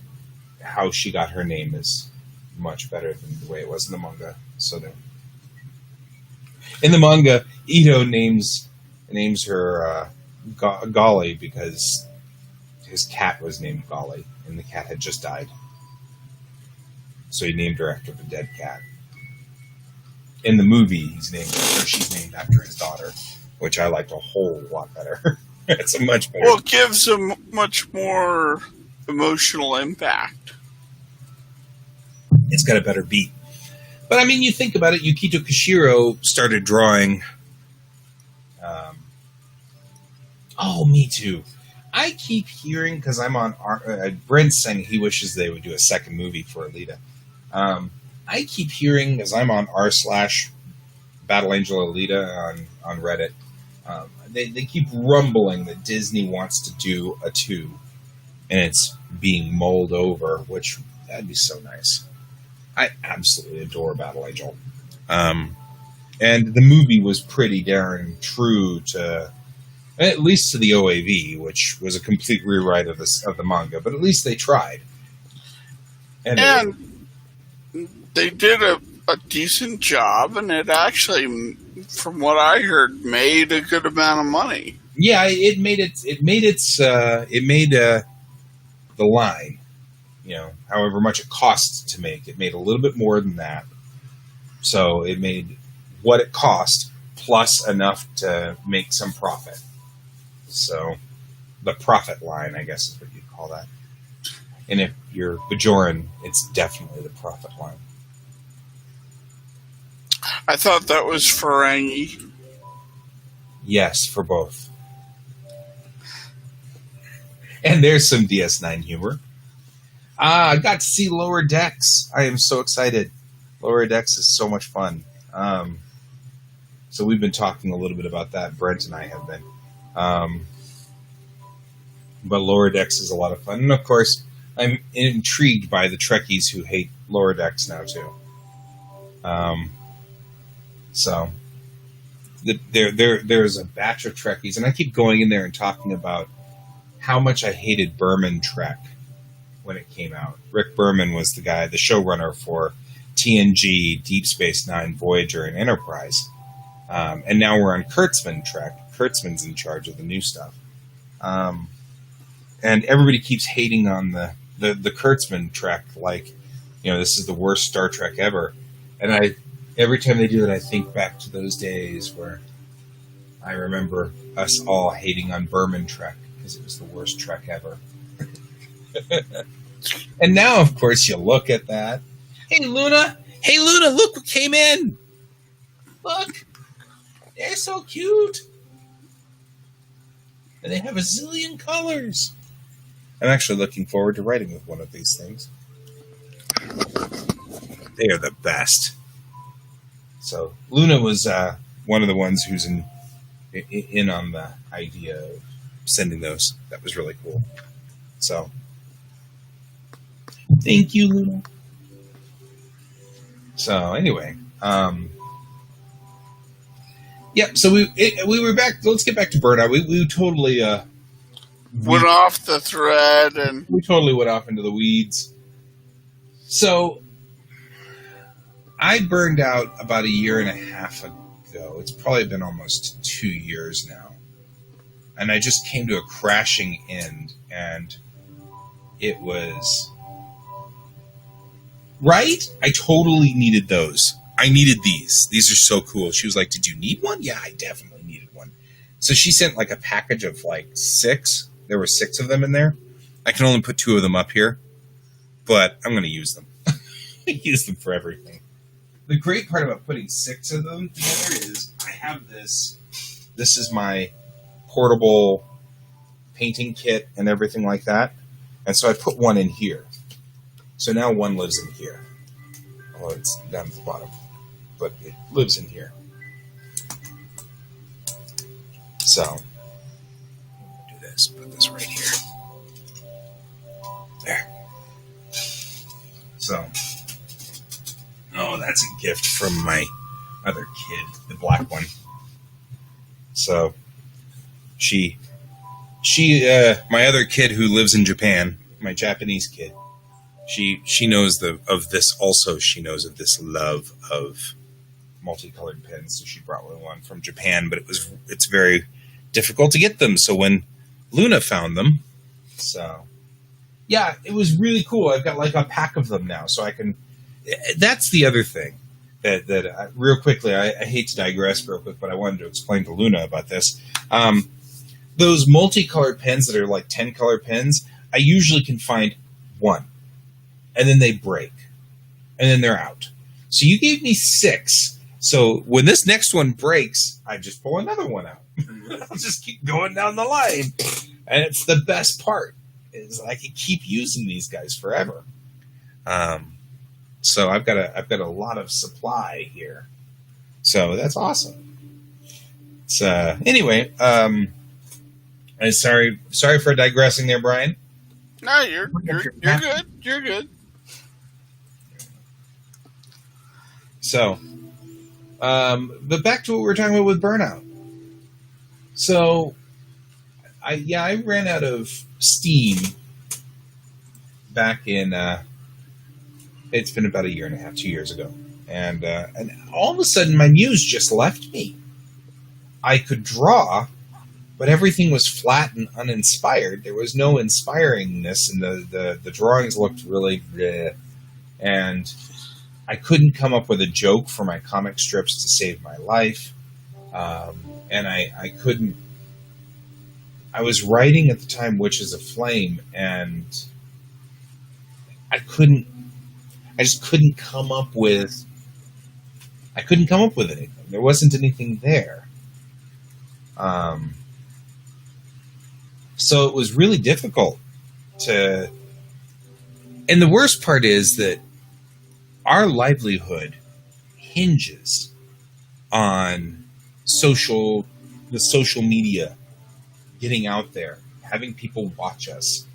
how she got her name is much better than the way it was in the manga. So in the manga, Ito names her Golly because his cat was named Golly, and the cat had just died. So he named her after the dead cat. In the movie, she's named after his daughter, which I liked a whole lot better. It's a much more... Well, it gives a much more emotional impact. It's got a better beat. But, I mean, you think about it, Yukito Kishiro started drawing... me too. I keep hearing, because I'm on... Brent's saying he wishes they would do a second movie for Alita. I keep hearing, as I'm on r/Battle Angel Alita on Reddit, they keep rumbling that Disney wants to do a 2, and it's being mulled over, which, that'd be so nice. I absolutely adore Battle Angel. And the movie was pretty darn true to, at least to the OAV, which was a complete rewrite of the manga, but at least they tried. And they did a decent job, and it actually, from what I heard, made a good amount of money. Yeah, it made the line. However much it cost to make, it made a little bit more than that. So it made what it cost plus enough to make some profit. So the profit line, I guess, is what you'd call that. And if you're Bajoran, it's definitely the profit line. I thought that was Ferengi. Yes, for both. And there's some DS9 humor. I got to see Lower Decks. I am so excited. Lower Decks is so much fun. So we've been talking a little bit about that. Brent and I have been. But Lower Decks is a lot of fun. And of course, I'm intrigued by the Trekkies who hate Lower Decks now too. So there's a batch of Trekkies, and I keep going in there and talking about how much I hated Berman Trek when it came out. Rick Berman was the showrunner for TNG, Deep Space Nine, Voyager, and Enterprise. And now we're on Kurtzman Trek. Kurtzman's in charge of the new stuff. And everybody keeps hating on the Kurtzman Trek, like, this is the worst Star Trek ever. And every time they do that, I think back to those days where I remember us all hating on Berman Trek because it was the worst Trek ever. And now, of course, you look at that. Hey, Luna, look what came in. Look. They're so cute. And they have a zillion colors. I'm actually looking forward to writing with one of these things. They are the best. So Luna was one of the ones who's in on the idea of sending those. That was really cool. So thank you, Luna. So anyway, so we were back. Let's get back to Burnout. We totally went off the thread, and we totally went off into the weeds. So I burned out about a year and a half ago. It's probably been almost 2 years now. And I just came to a crashing end, and it was... Right? I totally needed those. I needed these. These are so cool. She was like, did you need one? Yeah, I definitely needed one. So she sent like a package of like 6. There were 6 of them in there. I can only put 2 of them up here, but I'm going to use them. I use them for everything. The great part about putting 6 of them together is I have this. This is my portable painting kit and everything like that. And so I put one in here. So now one lives in here. Oh, it's down at the bottom. But it lives in here. So, I'll do this. Put this right here. There. So, oh, that's a gift from my other kid, the black one. So, she my other kid who lives in Japan, my Japanese kid, she knows of this also. She knows of this love of multicolored pens, so she brought me one from Japan, but it's very difficult to get them. So when Luna found them, so yeah, it was really cool. I've got like a pack of them now, so I can. That's the other thing that real quickly. I hate to digress real quick, but I wanted to explain to Luna about this. Those multicolored pens that are like 10-color pens, I usually can find one, and then they break, and then they're out. So you gave me 6. So when this next one breaks, I just pull another one out. I'll just keep going down the line, and it's the best part is I can keep using these guys forever. So I've got a lot of supply here, so that's awesome. So anyway, I'm sorry for digressing there, Brian. No, you're good. You're good. So, but back to what we were talking about with burnout. So, I ran out of steam back in. It's been about 1.5 years, 2 years ago, and all of a sudden my muse just left me. I could draw, but everything was flat and uninspired. There was no inspiringness, and the drawings looked really bleh. And I couldn't come up with a joke for my comic strips to save my life. And I couldn't. I was writing at the time Witches of Flame, and I just couldn't come up with. I couldn't come up with anything. There wasn't anything there. So it was really difficult to. And the worst part is that our livelihood hinges on the social media, getting out there, having people watch us,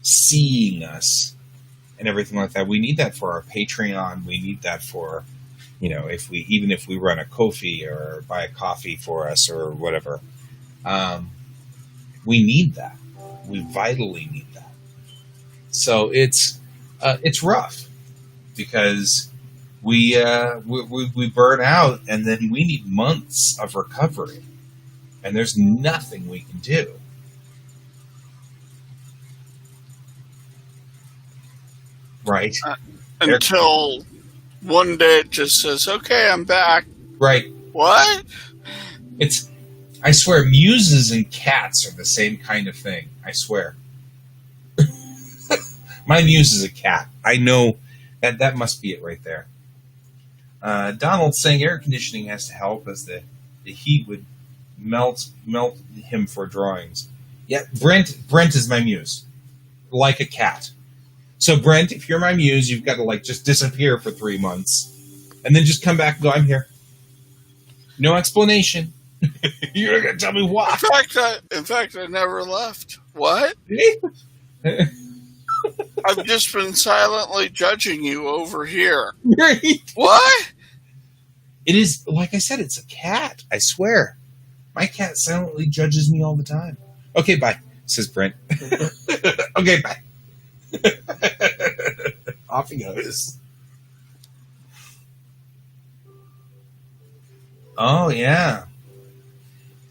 seeing us, and everything like that. We need that for our Patreon. We need that for, if we run a Ko-fi or buy a coffee for us or whatever. We need that. We vitally need that. So it's rough because we burn out, and then we need months of recovery, and there's nothing we can do. Right. Until one day it just says, "Okay, I'm back." Right. What? I swear, muses and cats are the same kind of thing. I swear. My muse is a cat. I know that must be it right there. Donald's saying air conditioning has to help, as the heat would melt him for drawings. Yeah, Brent is my muse, like a cat. So Brent, if you're my muse, you've got to just disappear for 3 months, and then just come back and go, "I'm here." No explanation. You're not gonna tell me why. In fact, I never left. What? I've just been silently judging you over here. Right. What? It is, like I said, it's a cat. I swear. My cat silently judges me all the time. Okay, bye, says Brent. Okay, bye. Off he goes. Oh, yeah.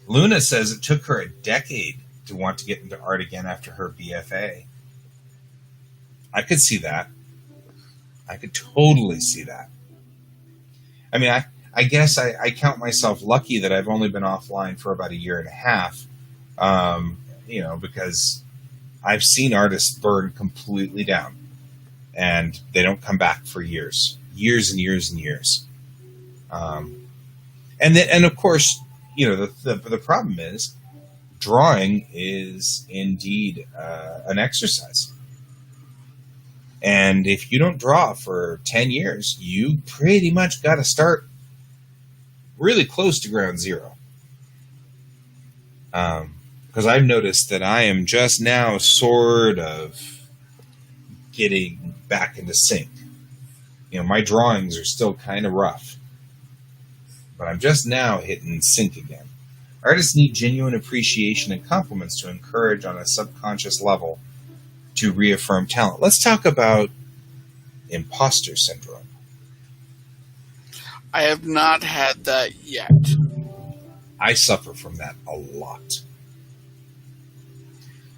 Luna says it took her a decade to want to get into art again after her BFA. I could see that. I could totally see that. I mean, I guess I count myself lucky that I've only been offline for about 1.5 years, because I've seen artists burn completely down, and they don't come back for years and years and years. And of course, the problem is drawing is indeed an exercise. And if you don't draw for 10 years, you pretty much got to start really close to ground zero. Because I've noticed that I am just now sort of getting back into sync. My drawings are still kind of rough, but I'm just now hitting sync again. Artists need genuine appreciation and compliments to encourage on a subconscious level to reaffirm talent. Let's talk about imposter syndrome. I have not had that yet. I suffer from that a lot.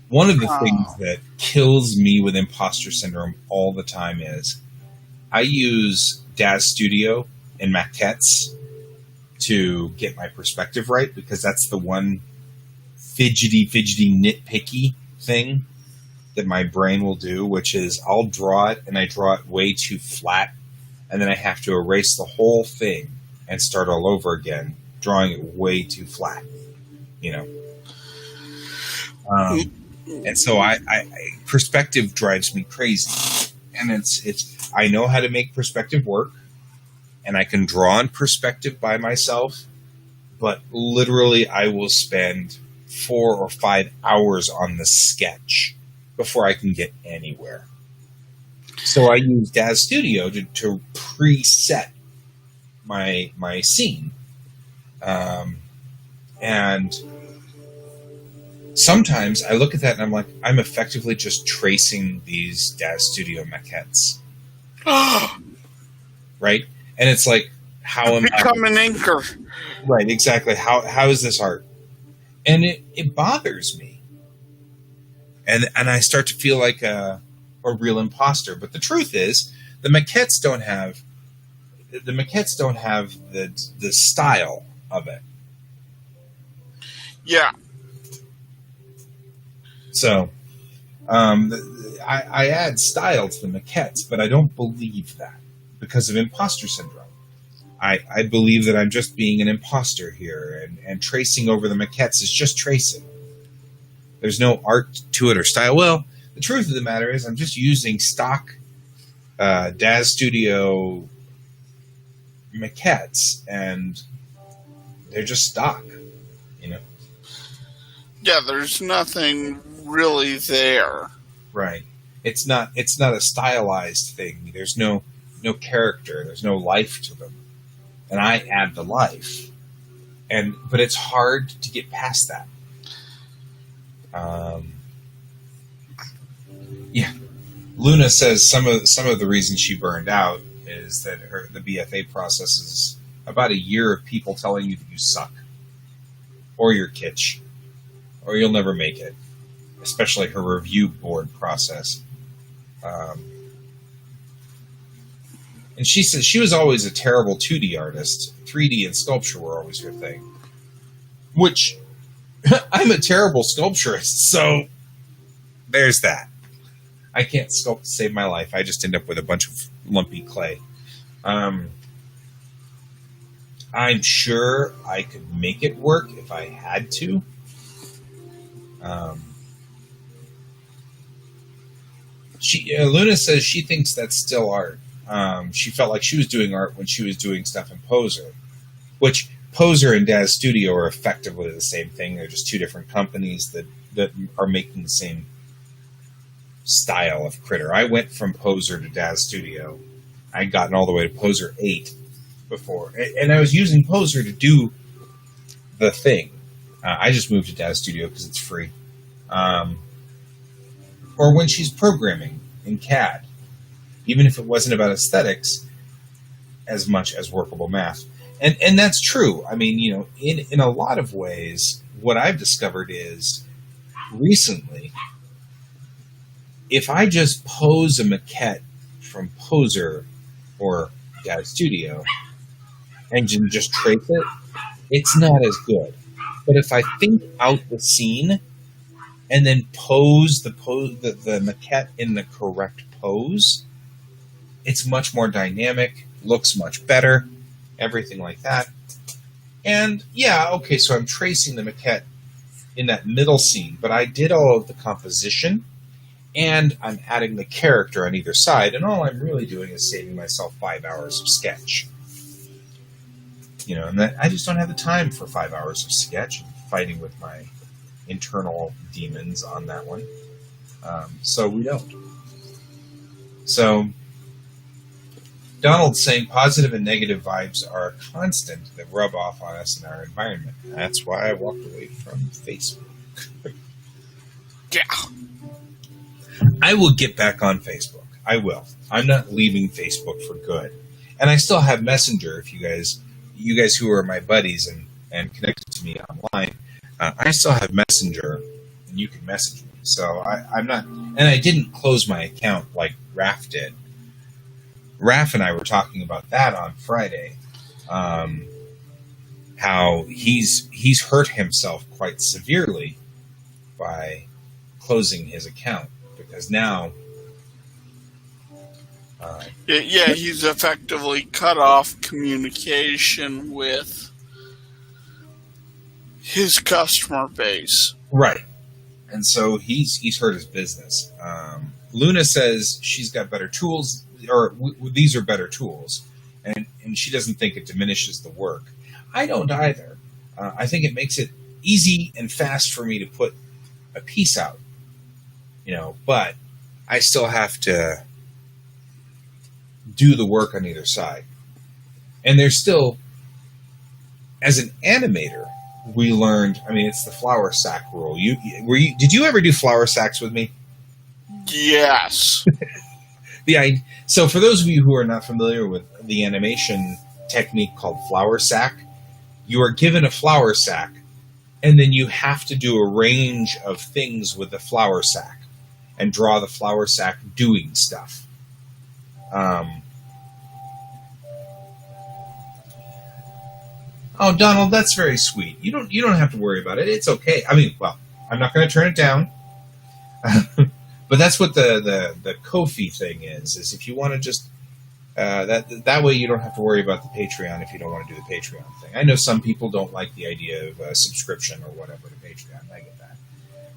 One of the things that kills me with imposter syndrome all the time is I use Daz Studio and maquettes to get my perspective right, because that's the one fidgety, nitpicky thing that my brain will do, which is I'll draw it and I draw it way too flat, and then I have to erase the whole thing and start all over again, drawing it way too flat, you know. And so I perspective drives me crazy, and it's I know how to make perspective work, and I can draw on perspective by myself, but literally I will spend 4 or 5 hours on the sketch before I can get anywhere. So I use Daz Studio to preset my scene, and sometimes I look at that and I'm like, I'm effectively just tracing these Daz Studio maquettes. Right? And it's like, how am I... Become an inker. Right, exactly. How is this art? And it bothers me. And I start to feel like a real imposter. But the truth is, the maquettes don't have the style of it. Yeah. So, I add style to the maquettes, but I don't believe that because of imposter syndrome. I believe that I'm just being an imposter here, and tracing over the maquettes is just tracing. There's no art to it or style. Well, the truth of the matter is I'm just using stock Daz Studio maquettes, and they're just stock, you know? Yeah, there's nothing really there. Right. It's not a stylized thing. There's no character. There's no life to them. And I add the life. But it's hard to get past that. Yeah. Luna says some of the reasons she burned out is that the BFA process is about a year of people telling you that you suck, or you're kitsch, or you'll never make it. Especially her review board process. And she says she was always a terrible 2D artist. 3D and sculpture were always her thing. Which, I'm a terrible sculpturist, so there's that. I can't sculpt to save my life. I just end up with a bunch of lumpy clay. I'm sure I could make it work if I had to. Luna says she thinks that's still art. She felt like she was doing art when she was doing stuff in Poser, which Poser and Daz Studio are effectively the same thing. They're just two different companies that are making the same style of critter. I went from Poser to Daz Studio. I'd gotten all the way to Poser 8 before, and I was using Poser to do the thing. I just moved to Daz Studio because it's free. Or when she's programming in CAD, even if it wasn't about aesthetics as much as workable math. And that's true. I mean, you know, in a lot of ways, what I've discovered is recently, if I just pose a maquette from Poser or Daz Studio and just trace it, it's not as good. But if I think out the scene and then pose the maquette in the correct pose, it's much more dynamic, looks much better, everything like that. And yeah, okay, so I'm tracing the maquette in that middle scene, but I did all of the composition, and I'm adding the character on either side, and all I'm really doing is saving myself 5 hours of sketch. You know, and that I just don't have the time for 5 hours of sketch, fighting with my internal demons on that one. So we don't. So Donald's saying positive and negative vibes are a constant that rub off on us in our environment. That's why I walked away from Facebook. Yeah. I will get back on Facebook. I will. I'm not leaving Facebook for good. And I still have Messenger. If you guys who are my buddies and connected to me online, I still have Messenger, and you can message me. So I'm not, and I didn't close my account like Raph did. Raph and I were talking about that on Friday. How he's hurt himself quite severely by closing his account, because now he's effectively cut off communication with his customer base. Right. And so he's hurt his business. Luna says she's got better tools, or these are better tools, and she doesn't think it diminishes the work. I don't either. I think it makes it easy and fast for me to put a piece out, but I still have to do the work on either side. And there's still, as an animator, we learned, it's the flour sack rule. Did you ever do flour sacks with me? Yes. So for those of you who are not familiar with the animation technique called flour sack, you are given a flour sack, and then you have to do a range of things with the flour sack and draw the flour sack doing stuff. Oh, Donald, that's very sweet. You don't have to worry about it. It's okay. I'm not going to turn it down. But that's what the Ko-fi thing is if you want to just that way you don't have to worry about the Patreon if you don't want to do the Patreon thing. I know some people don't like the idea of a subscription or whatever to Patreon. I get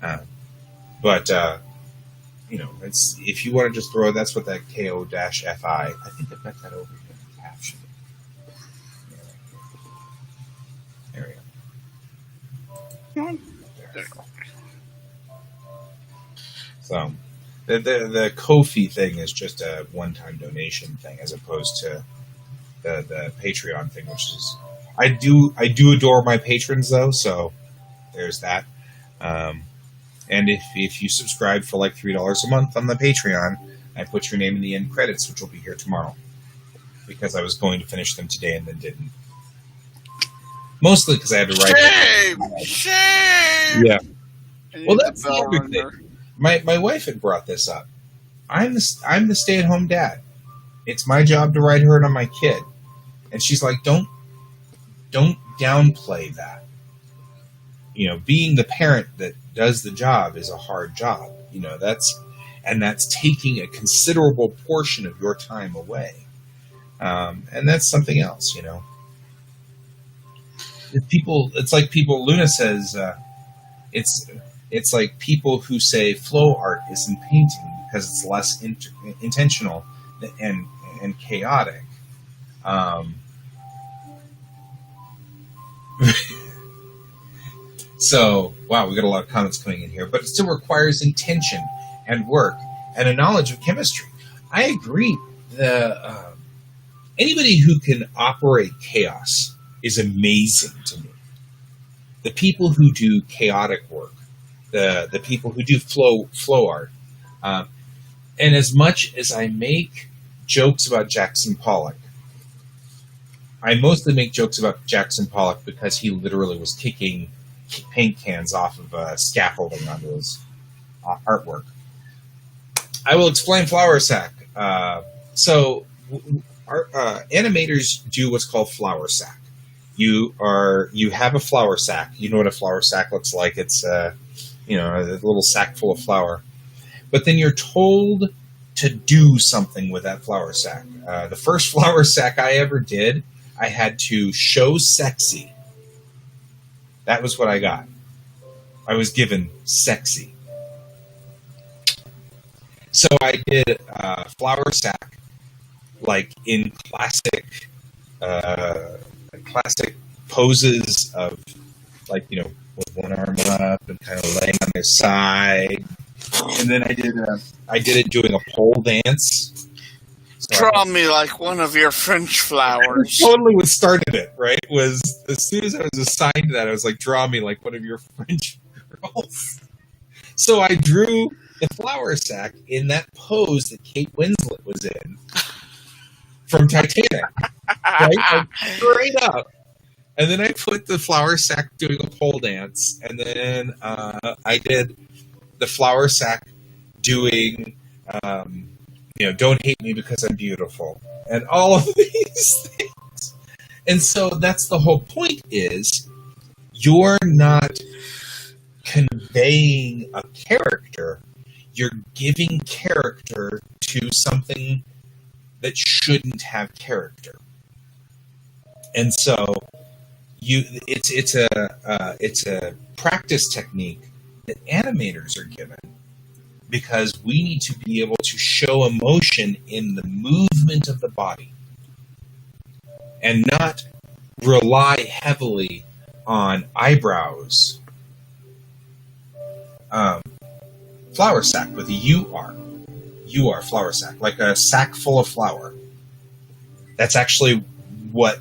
that. But it's, if you want to just throw, that's what that KO-FI. I think I bet that over here in the caption. There we go. There. So the Ko-fi thing is just a one-time donation thing, as opposed to the Patreon thing, which is, I do adore my patrons though, so there's that. And if you subscribe for like $3 a month on the Patreon, I put your name in the end credits, which will be here tomorrow, because I was going to finish them today and then didn't. Mostly because I had to write. Shame. Yeah. Well, that's the other thing. My wife had brought this up. I'm the stay-at-home dad. It's my job to ride herd on my kid, and she's like, don't downplay that. Being the parent that does the job is a hard job. That's taking a considerable portion of your time away, and that's something else. It's like people. Luna says it's like people who say flow art isn't painting because it's less intentional and chaotic. So, wow, we got a lot of comments coming in here, but it still requires intention and work and a knowledge of chemistry. I agree. Anybody who can operate chaos is amazing to me. The people who do chaotic work, the people who do flow art, and as much as I make jokes about Jackson Pollock, I mostly make jokes about Jackson Pollock because he literally was kicking paint cans off of scaffolding onto his artwork. I will explain flour sack. Animators do what's called flour sack. You have a flour sack. You know what a flour sack looks like. It's a little sack full of flour. But then you're told to do something with that flour sack. The first flour sack I ever did, I had to show sexy. That was what I got. I was given sexy. So I did a flour sack, like in classic poses of, like, with one arm up and kind of laying on their side. And then I did it doing a pole dance. So Draw me like one of your French flowers. totally what started it, right? Was as soon as I was assigned to that, I was like, draw me like one of your French girls. So I drew the flour sack in that pose that Kate Winslet was in from Titanic, right? Like, straight up. And then I put the flour sack doing a pole dance, and then I did the flour sack doing, don't hate me because I'm beautiful, and all of these things. And so that's the whole point: is you're not conveying a character, you're giving character to something that shouldn't have character. And so it's a practice technique that animators are given, because we need to be able to show emotion in the movement of the body and not rely heavily on eyebrows. Flour sack with a U-R, flour sack, like a sack full of flour. That's actually what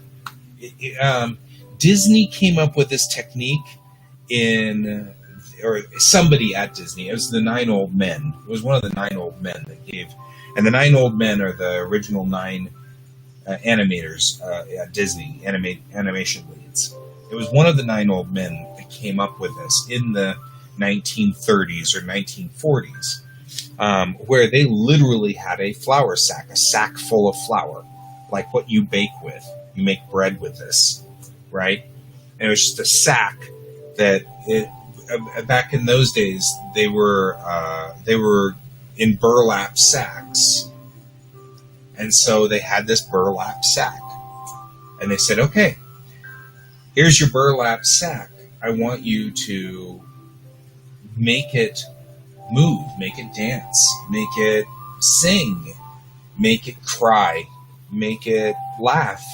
Disney came up with this technique or somebody at Disney. It was the 9 Old Men. It was one of the 9 Old Men that gave, and the 9 Old Men are the original 9 animators at Disney, animation leads. It was one of the 9 Old Men that came up with this in the 1930s or 1940s, where they literally had a flour sack, a sack full of flour, like what you bake with. You make bread with this, right? And it was just a sack that back in those days they were in burlap sacks, and so they had this burlap sack, and they said, "Okay, here's your burlap sack. I want you to make it move, make it dance, make it sing, make it cry, make it laugh."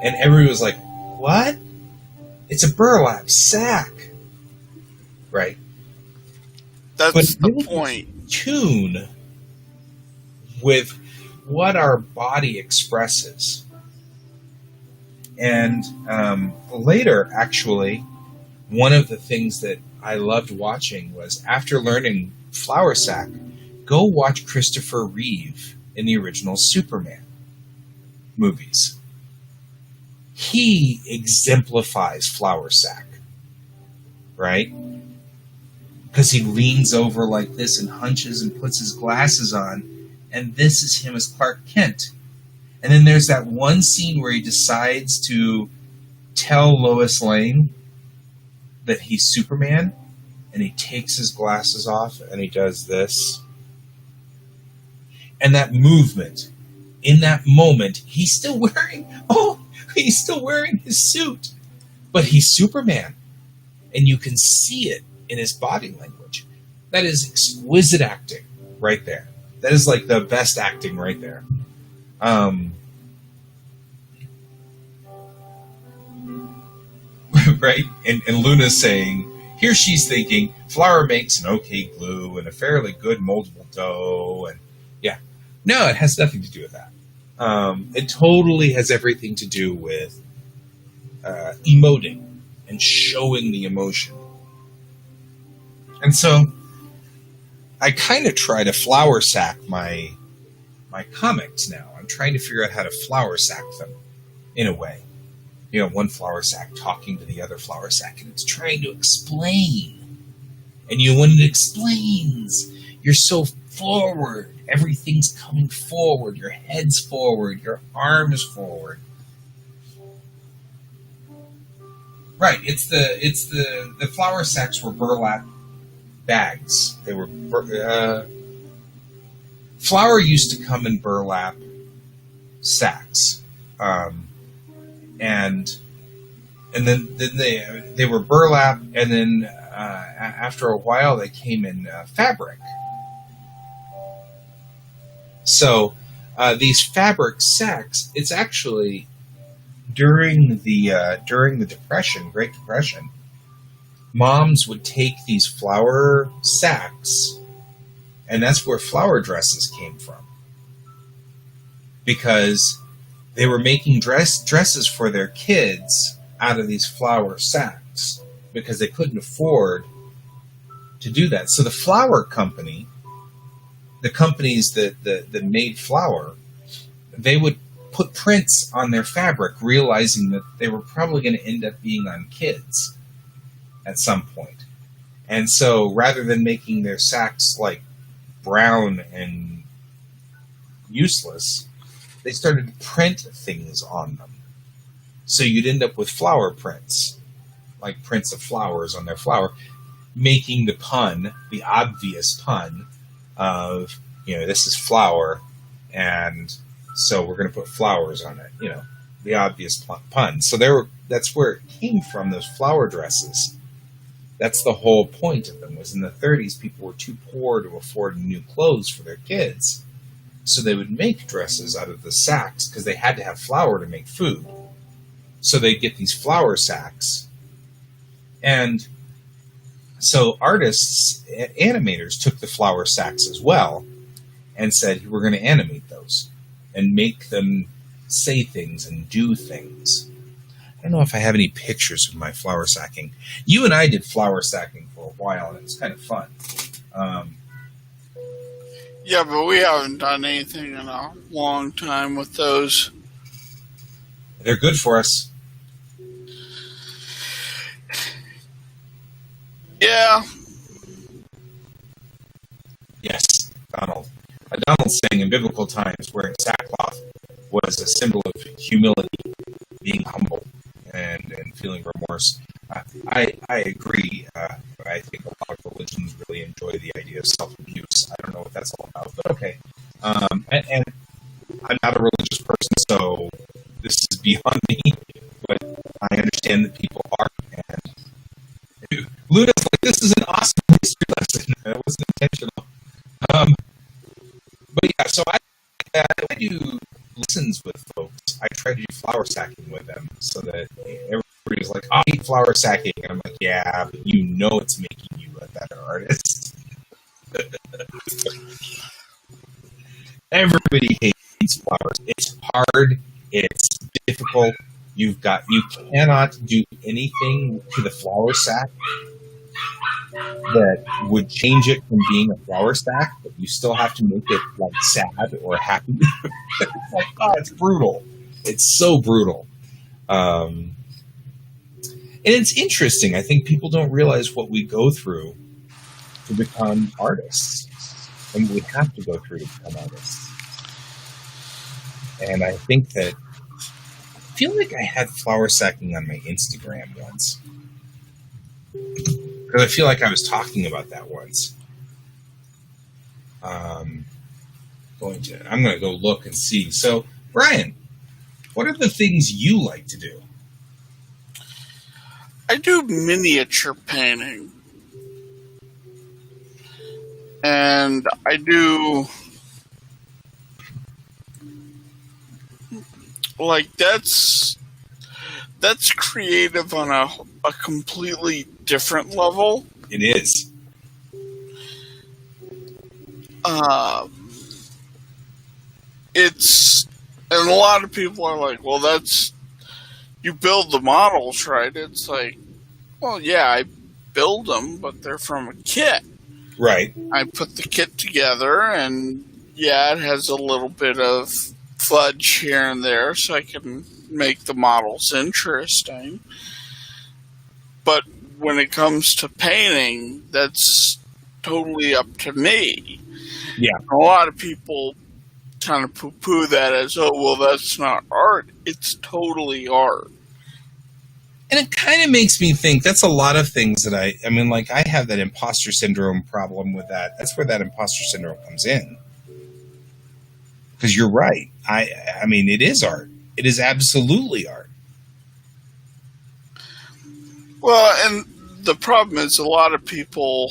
And everybody was like, "What? It's a burlap sack." Right? That's the point. Tune with what our body expresses. And later, actually, one of the things that I loved watching was, after learning flour sack, go watch Christopher Reeve in the original Superman movies. He exemplifies flour sack, right? Because he leans over like this and hunches and puts his glasses on, and this is him as Clark Kent. And then there's that one scene where he decides to tell Lois Lane that he's Superman, and he takes his glasses off and he does this. And that movement, in that moment, he's still wearing his suit, but he's Superman. And you can see it in his body language. That is exquisite acting right there. That is like the best acting right there. Right? And Luna's saying, here she's thinking, flour makes an okay glue and a fairly good moldable dough. And yeah. No, it has nothing to do with that. It totally has everything to do with emoting and showing the emotion. And so I kind of try to flour sack my comics now. I'm trying to figure out how to flour sack them in a way. You know, one flour sack talking to the other flour sack, and it's trying to explain. And when it explains, you're so forward. Everything's coming forward. Your head's forward. Your arm's forward. Right. It's the flour sacks were burlap bags. They were flour used to come in burlap sacks, and then they were burlap, and then after a while they came in fabric. So these fabric sacks, it's actually during the Depression, Great Depression, moms would take these flour sacks, and that's where flower dresses came from. because they were making dresses for their kids out of these flour sacks because they couldn't afford to do that. So the flour company, the companies that made flour, they would put prints on their fabric, realizing that they were probably going to end up being on kids at some point. And so rather than making their sacks like brown and useless, they started to print things on them. So you'd end up with flower prints, like prints of flowers on their flour, making the pun, the obvious pun of, this is flour, and so we're going to put flowers on it, the obvious pun. So that's where it came from, those flower dresses. That's the whole point of them, was in the 30s, people were too poor to afford new clothes for their kids. So they would make dresses out of the sacks because they had to have flour to make food. So they'd get these flour sacks. And so artists, animators, took the flour sacks as well and said, we're going to animate those and make them say things and do things. I don't know if I have any pictures of my flour sacking. You and I did flour sacking for a while, and it was kind of fun. Yeah, but we haven't done anything in a long time with those. They're good for us. Yeah. Yes, Donald. Donald saying in biblical times wearing sackcloth was a symbol of humility, being humble, and feeling remorse. I agree. I think a lot of religions really enjoy the idea of self-abuse. I don't know what that's all about, but okay. And I'm not a religious person, so this is beyond me, but I understand that people are. And Luna's like, this is an awesome history lesson. That wasn't intentional. But yeah, so I do lessons with folks. I try to do flour sacking with them so that everybody's like, I hate flour sacking. And I'm like, yeah, but it's making you a better artist. Everybody hates flowers. It's hard. It's difficult. You cannot do anything to the flour sack that would change it from being a flour sack, but you still have to make it like sad or happy. It's like, it's brutal. It's so brutal. And it's interesting. I think people don't realize what we go through to become artists. And we have to go through to become artists. And I think that I feel like I had flour sacking on my Instagram once. Because I feel like I was talking about that once. I'm going to go look and see. So, Brian, what are the things you like to do? I do miniature painting. And I do, like, that's creative on a completely different level. It is. And a lot of people are like, well, you build the models, right? It's like, well, yeah, I build them, but they're from a kit. Right. I put the kit together, and yeah, it has a little bit of fudge here and there so I can make the models interesting. But when it comes to painting, that's totally up to me. Yeah. A lot of people kind of poo-poo that as, oh, well, that's not art. It's totally art. And it kind of makes me think that's a lot of things that I mean, like, I have that imposter syndrome problem with that. That's where that imposter syndrome comes in. Because you're right. I mean, it is art. It is absolutely art. Well, and the problem is a lot of people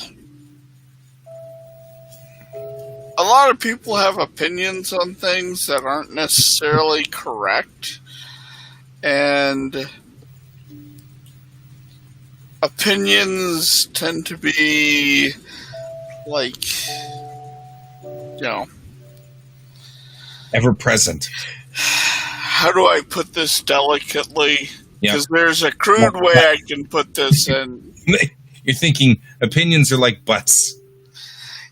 have opinions on things that aren't necessarily correct. And opinions tend to be like, Ever present. How do I put this delicately? Yeah. Because there's a crude way I can put this in. You're thinking opinions are like butts.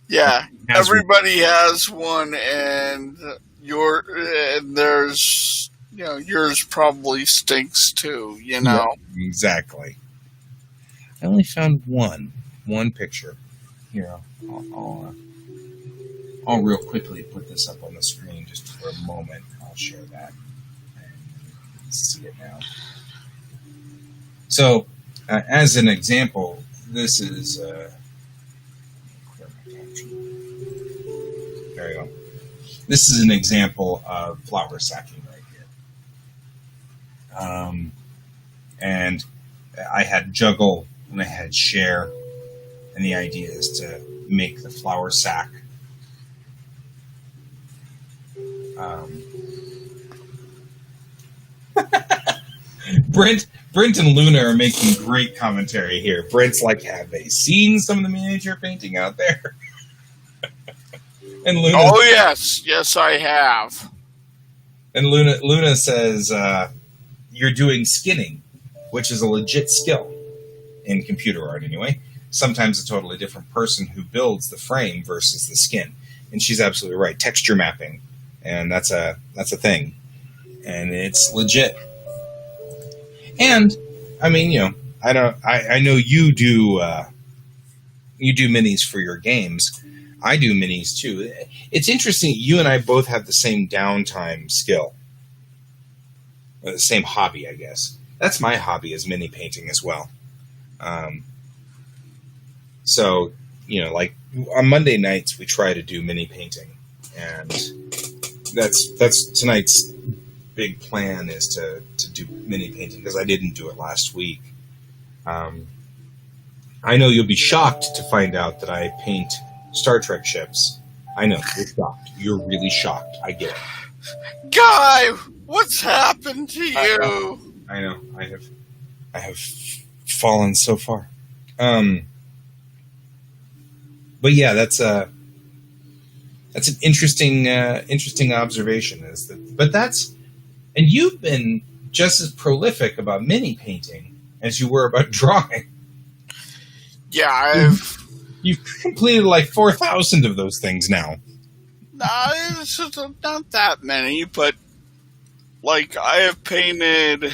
Yeah, everybody has one, and there's yours probably stinks too. Yeah, exactly. I only found one picture. Here, I'll real quickly put this up on the screen just for a moment. I'll share that. And see it now. So, as an example, this is. There you go. This is an example of flower sacking right here. And I had juggle and I had share, and the idea is to make the flower sack. Brent and Luna are making great commentary here. Brent's like, have they seen some of the miniature painting out there? And Luna, oh yes, I have. And Luna says, you're doing skinning, which is a legit skill in computer art anyway. Sometimes a totally different person who builds the frame versus the skin. And she's absolutely right. Texture mapping, and that's a thing, and it's legit. And I mean, I know you do minis for your games. I do minis too. It's interesting. You and I both have the same downtime skill, or the same hobby, I guess. That's my hobby, is mini painting as well. So, like on Monday nights we try to do mini painting, and that's tonight's big plan, is to do mini painting, because I didn't do it last week. I know you'll be shocked to find out that I paint Star Trek ships. I know, you're shocked. You're really shocked. I get it. Guy, what's happened to you? I know. I have fallen so far. But yeah, that's an interesting observation. And you've been just as prolific about mini painting as you were about drawing. Yeah, You've completed like 4,000 of those things now. It's not that many, but like I have painted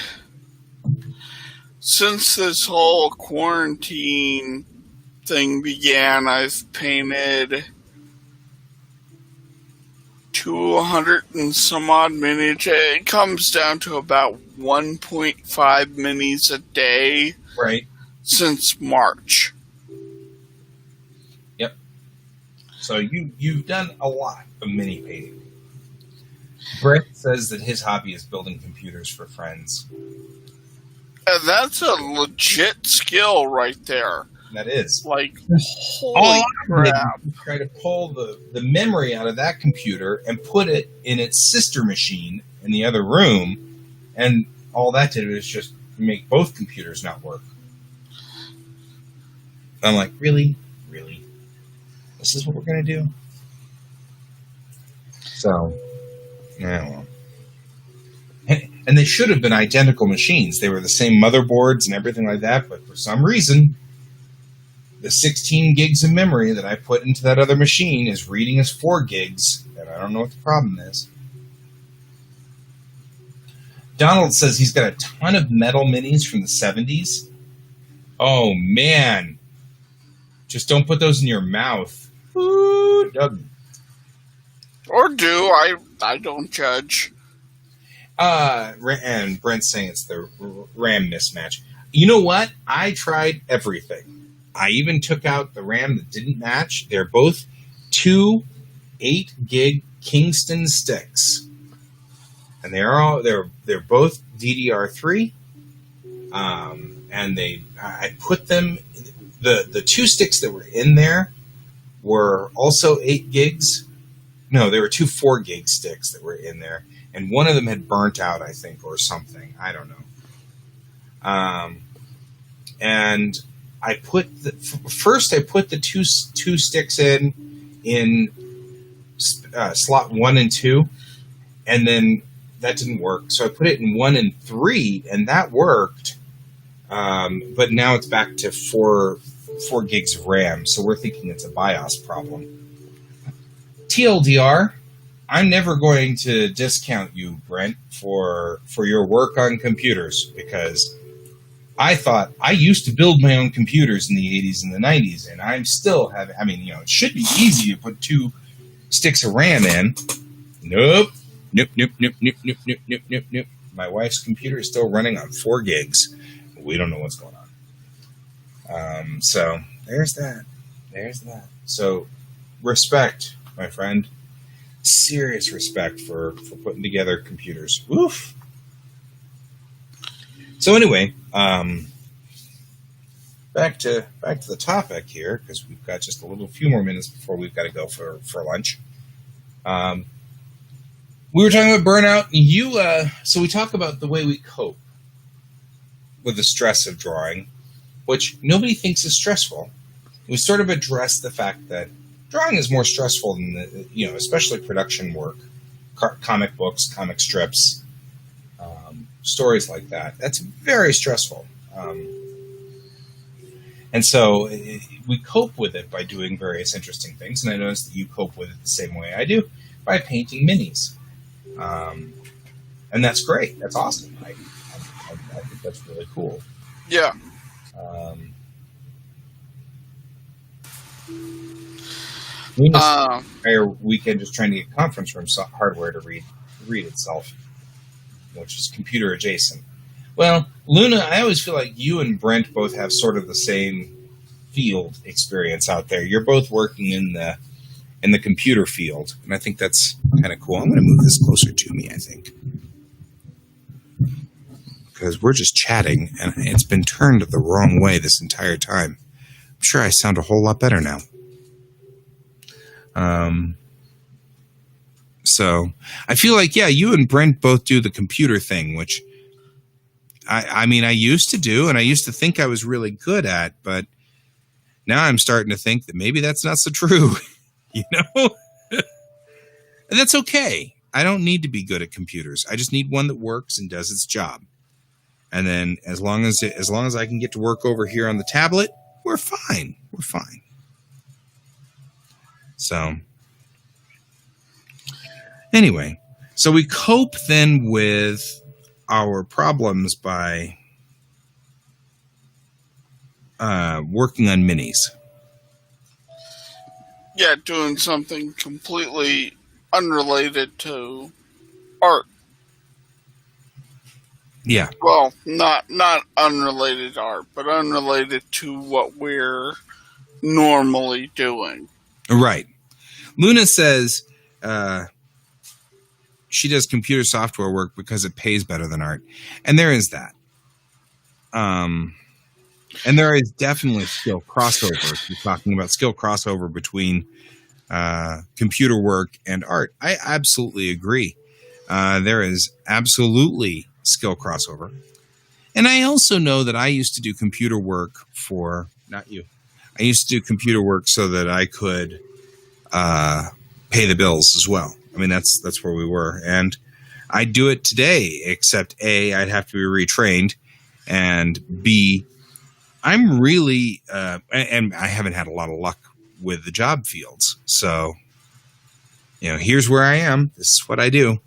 since this whole quarantine thing began. I've painted 200 and some odd minis. It comes down to about 1.5 minis a day, right? Since March. Yep. So you've done a lot of mini painting. Brett says that his hobby is building computers for friends. And that's a legit skill right there. That is. Like, holy crap. Try to pull the memory out of that computer and put it in its sister machine in the other room, and all that did was just make both computers not work. I'm like, really? Really? This is what we're going to do? So, yeah, well. And they should have been identical machines. They were the same motherboards and everything like that, but for some reason, the 16 gigs of memory that I put into that other machine is reading as 4 gigs, and I don't know what the problem is. Donald says he's got a ton of metal minis from the 70s. Oh, man. Just don't put those in your mouth. Ooh, Doug. Or do. I don't judge. And Brent's saying it's the RAM mismatch. You know what? I tried everything. I even took out the RAM that didn't match. They're both 2 8-gig Kingston sticks, and they're both DDR3. And I put them. The 2 sticks that were in there were also 8 gigs. No, there were 2 4-gig sticks that were in there, and one of them had burnt out, I think, or something. I don't know. And I put first I put the two sticks in slot 1 and 2, and then that didn't work. So I put it in 1 and 3, and that worked. But now it's back to 4 gigs of RAM. So we're thinking it's a BIOS problem. TLDR, I'm never going to discount you, Brent, for your work on computers, because I thought I used to build my own computers in the 80s and the 90s, and I'm still having, it should be easy to put 2 sticks of RAM in. Nope. My wife's computer is still running on 4 gigs. We don't know what's going on. So there's that. So respect, my friend. Serious respect for putting together computers. Woof. So anyway, back to the topic here, because we've got just a few more minutes before we've got to go for lunch. We were talking about burnout. So we talk about the way we cope with the stress of drawing, which nobody thinks is stressful. We sort of address the fact that drawing is more stressful than especially production work, comic books, comic strips, stories like that. That's very stressful. And so we cope with it by doing various interesting things. And I notice that you cope with it the same way I do, by painting minis. And that's great. That's awesome. I think that's really cool. Yeah. Our weekend is trying to get conference room hardware to read itself, which is computer adjacent. Well, Luna, I always feel like you and Brent both have sort of the same field experience out there. You're both working in the computer field, and I think that's kind of cool. I'm going to move this closer to me, I think, because we're just chatting, and it's been turned the wrong way this entire time. I'm sure I sound a whole lot better now. So I feel like, you and Brent both do the computer thing, which I used to do, and I used to think I was really good at, but now I'm starting to think that maybe that's not so true, And that's okay. I don't need to be good at computers. I just need one that works and does its job. And then as long as I can get to work over here on the tablet, we're fine. So anyway, so we cope then with our problems by working on minis. Yeah, doing something completely unrelated to art. Yeah. Well, not unrelated to art, but unrelated to what we're normally doing. Right. Luna says she does computer software work because it pays better than art. And there is that. And there is definitely skill crossover. You're talking about skill crossover between computer work and art. I absolutely agree. There is absolutely skill crossover. And I also know that I used to do computer work for, not you, I used to do computer work so that I could pay the bills as well. I mean, that's where we were. And I do it today, except A, I'd have to be retrained, and B, I'm really, and I haven't had a lot of luck with the job fields. So, here's where I am. This is what I do.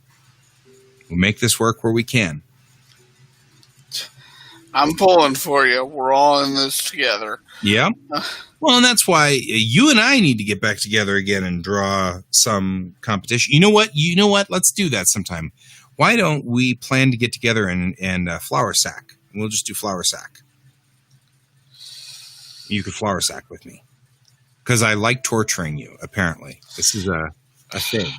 We make this work where we can. I'm pulling for you. We're all in this together. Yeah. Well, and that's why you and I need to get back together again and draw some competition. You know what? Let's do that sometime. Why don't we plan to get together and flour sack? We'll just do flour sack. You could flour sack with me, because I like torturing you. Apparently, this is a thing.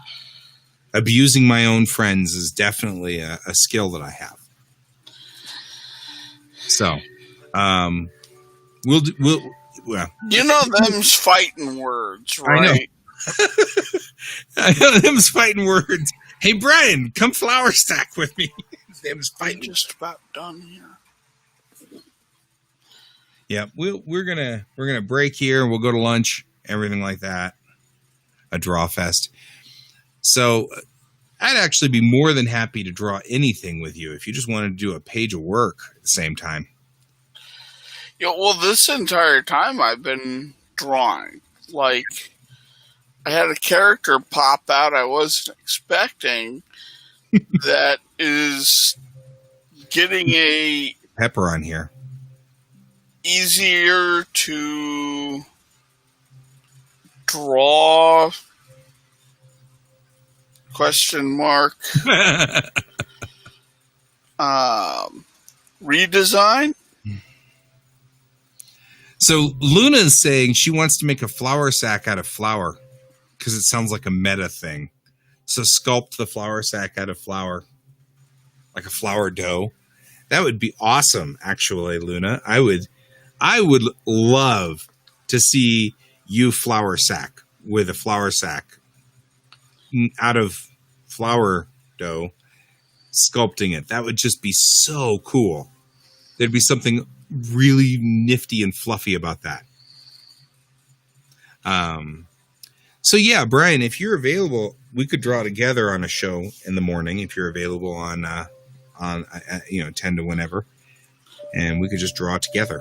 Abusing my own friends is definitely a skill that I have. So, well, them's fighting words, right? I know them's fighting words. Hey, Brian, come flour stack with me. Them's fighting. I'm just about done here. Yeah, we're gonna break here, and we'll go to lunch, everything like that. A draw fest. So, I'd actually be more than happy to draw anything with you if you just wanted to do a page of work at the same time. Yeah, well, this entire time I've been drawing. Like, I had a character pop out I wasn't expecting that is getting a Pepper on here. easier to draw question mark redesign. So Luna is saying she wants to make a flour sack out of flour because it sounds like a meta thing. So sculpt the flour sack out of flour, like a flour dough. That would be awesome, actually, Luna. I would love to see you flour sack with a flour sack out of flour dough, sculpting it. That would just be so cool. There'd be something really nifty and fluffy about that. So yeah, Brian, if you're available, we could draw together on a show in the morning if you're available on 10 to whenever, and we could just draw together.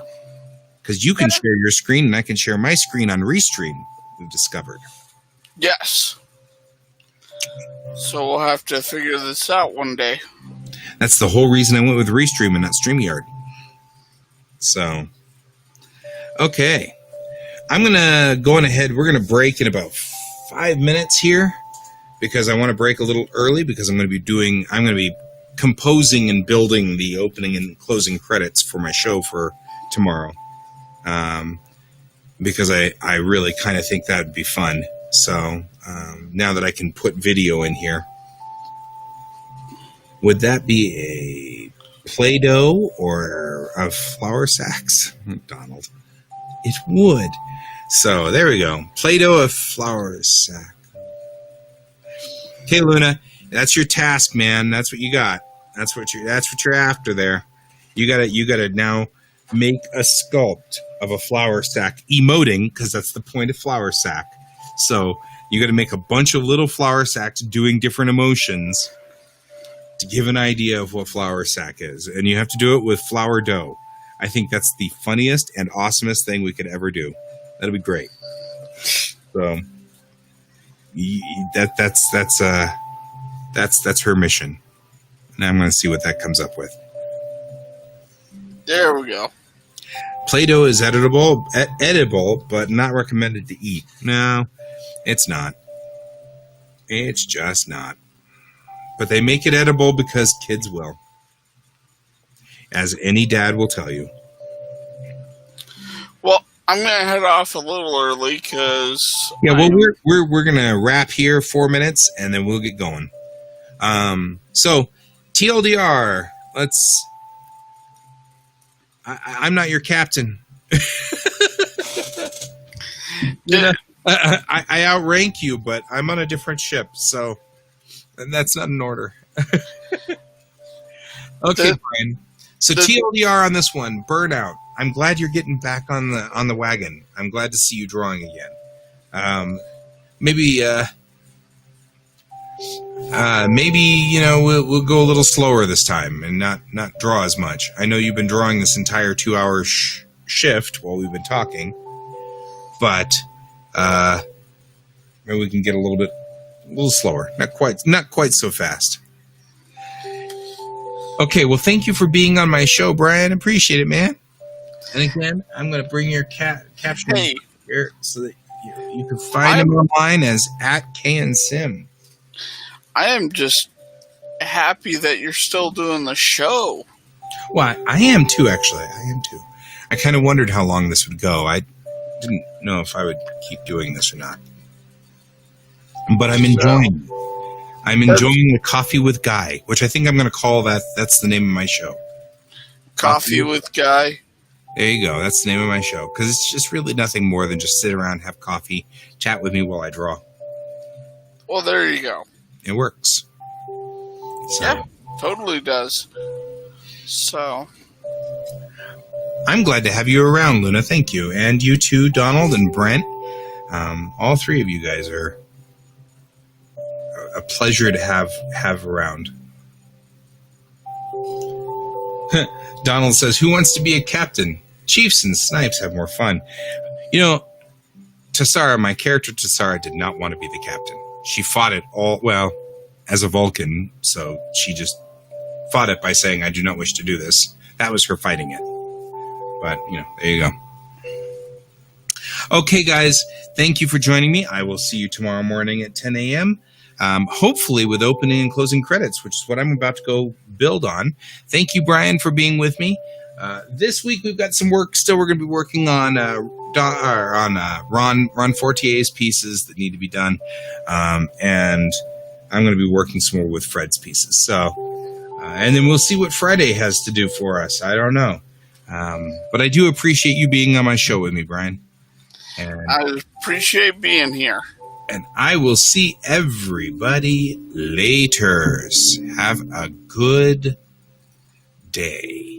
Because you can share your screen and I can share my screen on Restream, we've discovered. Yes. So we'll have to figure this out one day. That's the whole reason I went with Restream and not StreamYard. So, okay. I'm going to go on ahead. We're going to break in about 5 minutes here because I want to break a little early because I'm going to be composing and building the opening and closing credits for my show for tomorrow. Because I really kind of think that would be fun. So now that I can put video in here, would that be a Play-Doh or a flour sacks? Donald. It would. So there we go. Play-Doh, a flour sack. Okay, Luna, that's your task, man. That's what you got. That's what you're after there. You gotta now make a sculpt of a flour sack, emoting, because that's the point of flour sack. So you got to make a bunch of little flour sacks doing different emotions to give an idea of what flour sack is. And you have to do it with flour dough. I think that's the funniest and awesomest thing we could ever do. That'll be great. So that's her mission. Now I'm going to see what that comes up with. There we go. Play-Doh is edible, but not recommended to eat. No, it's not. It's just not. But they make it edible because kids will. As any dad will tell you. Well, I'm going to head off a little early because... Yeah, well, we're going to wrap here 4 minutes, and then we'll get going. So, TLDR, let's... I'm not your captain. I outrank you, but I'm on a different ship, so that's not an order. Okay, Brian. So TLDR on this one, Burnout. I'm glad you're getting back on the wagon. I'm glad to see you drawing again. Maybe we'll go a little slower this time and not draw as much. I know you've been drawing this entire 2-hour shift while we've been talking, but maybe we can get a little slower. Not quite so fast. Okay, well, thank you for being on my show, Brian. Appreciate it, man. And again, I'm going to bring your caption here so that you can find him online as @Cayen Sim. I am just happy that you're still doing the show. Well, I am too, actually. I kind of wondered how long this would go. I didn't know if I would keep doing this or not. But I'm enjoying it. I'm enjoying the Coffee with Guy, which I think I'm going to call that's the name of my show. Coffee with Guy? There you go. That's the name of my show. Because it's just really nothing more than just sit around, have coffee, chat with me while I draw. Well, there you go. It works. So, yeah, totally does. So, I'm glad to have you around, Luna. Thank you. And you too, Donald and Brent. All three of you guys are a pleasure to have around. Donald says, "Who wants to be a captain? Chiefs and snipes have more fun." You know, Tassara, my character Tassara, did not want to be the captain. She fought it all, well, as a Vulcan, so she just fought it by saying, "I do not wish to do this." That was her fighting it. But, there you go. Okay, guys, thank you for joining me. I will see you tomorrow morning at 10 a.m., hopefully with opening and closing credits, which is what I'm about to go build on. Thank you, Brian, for being with me. This week we've got some work still. We're going to be working on Ron Fortier's pieces that need to be done, and I'm going to be working some more with Fred's pieces. So, and then we'll see what Friday has to do for us. I don't know, but I do appreciate you being on my show with me, Brian. And I appreciate being here. And I will see everybody later. Have a good day.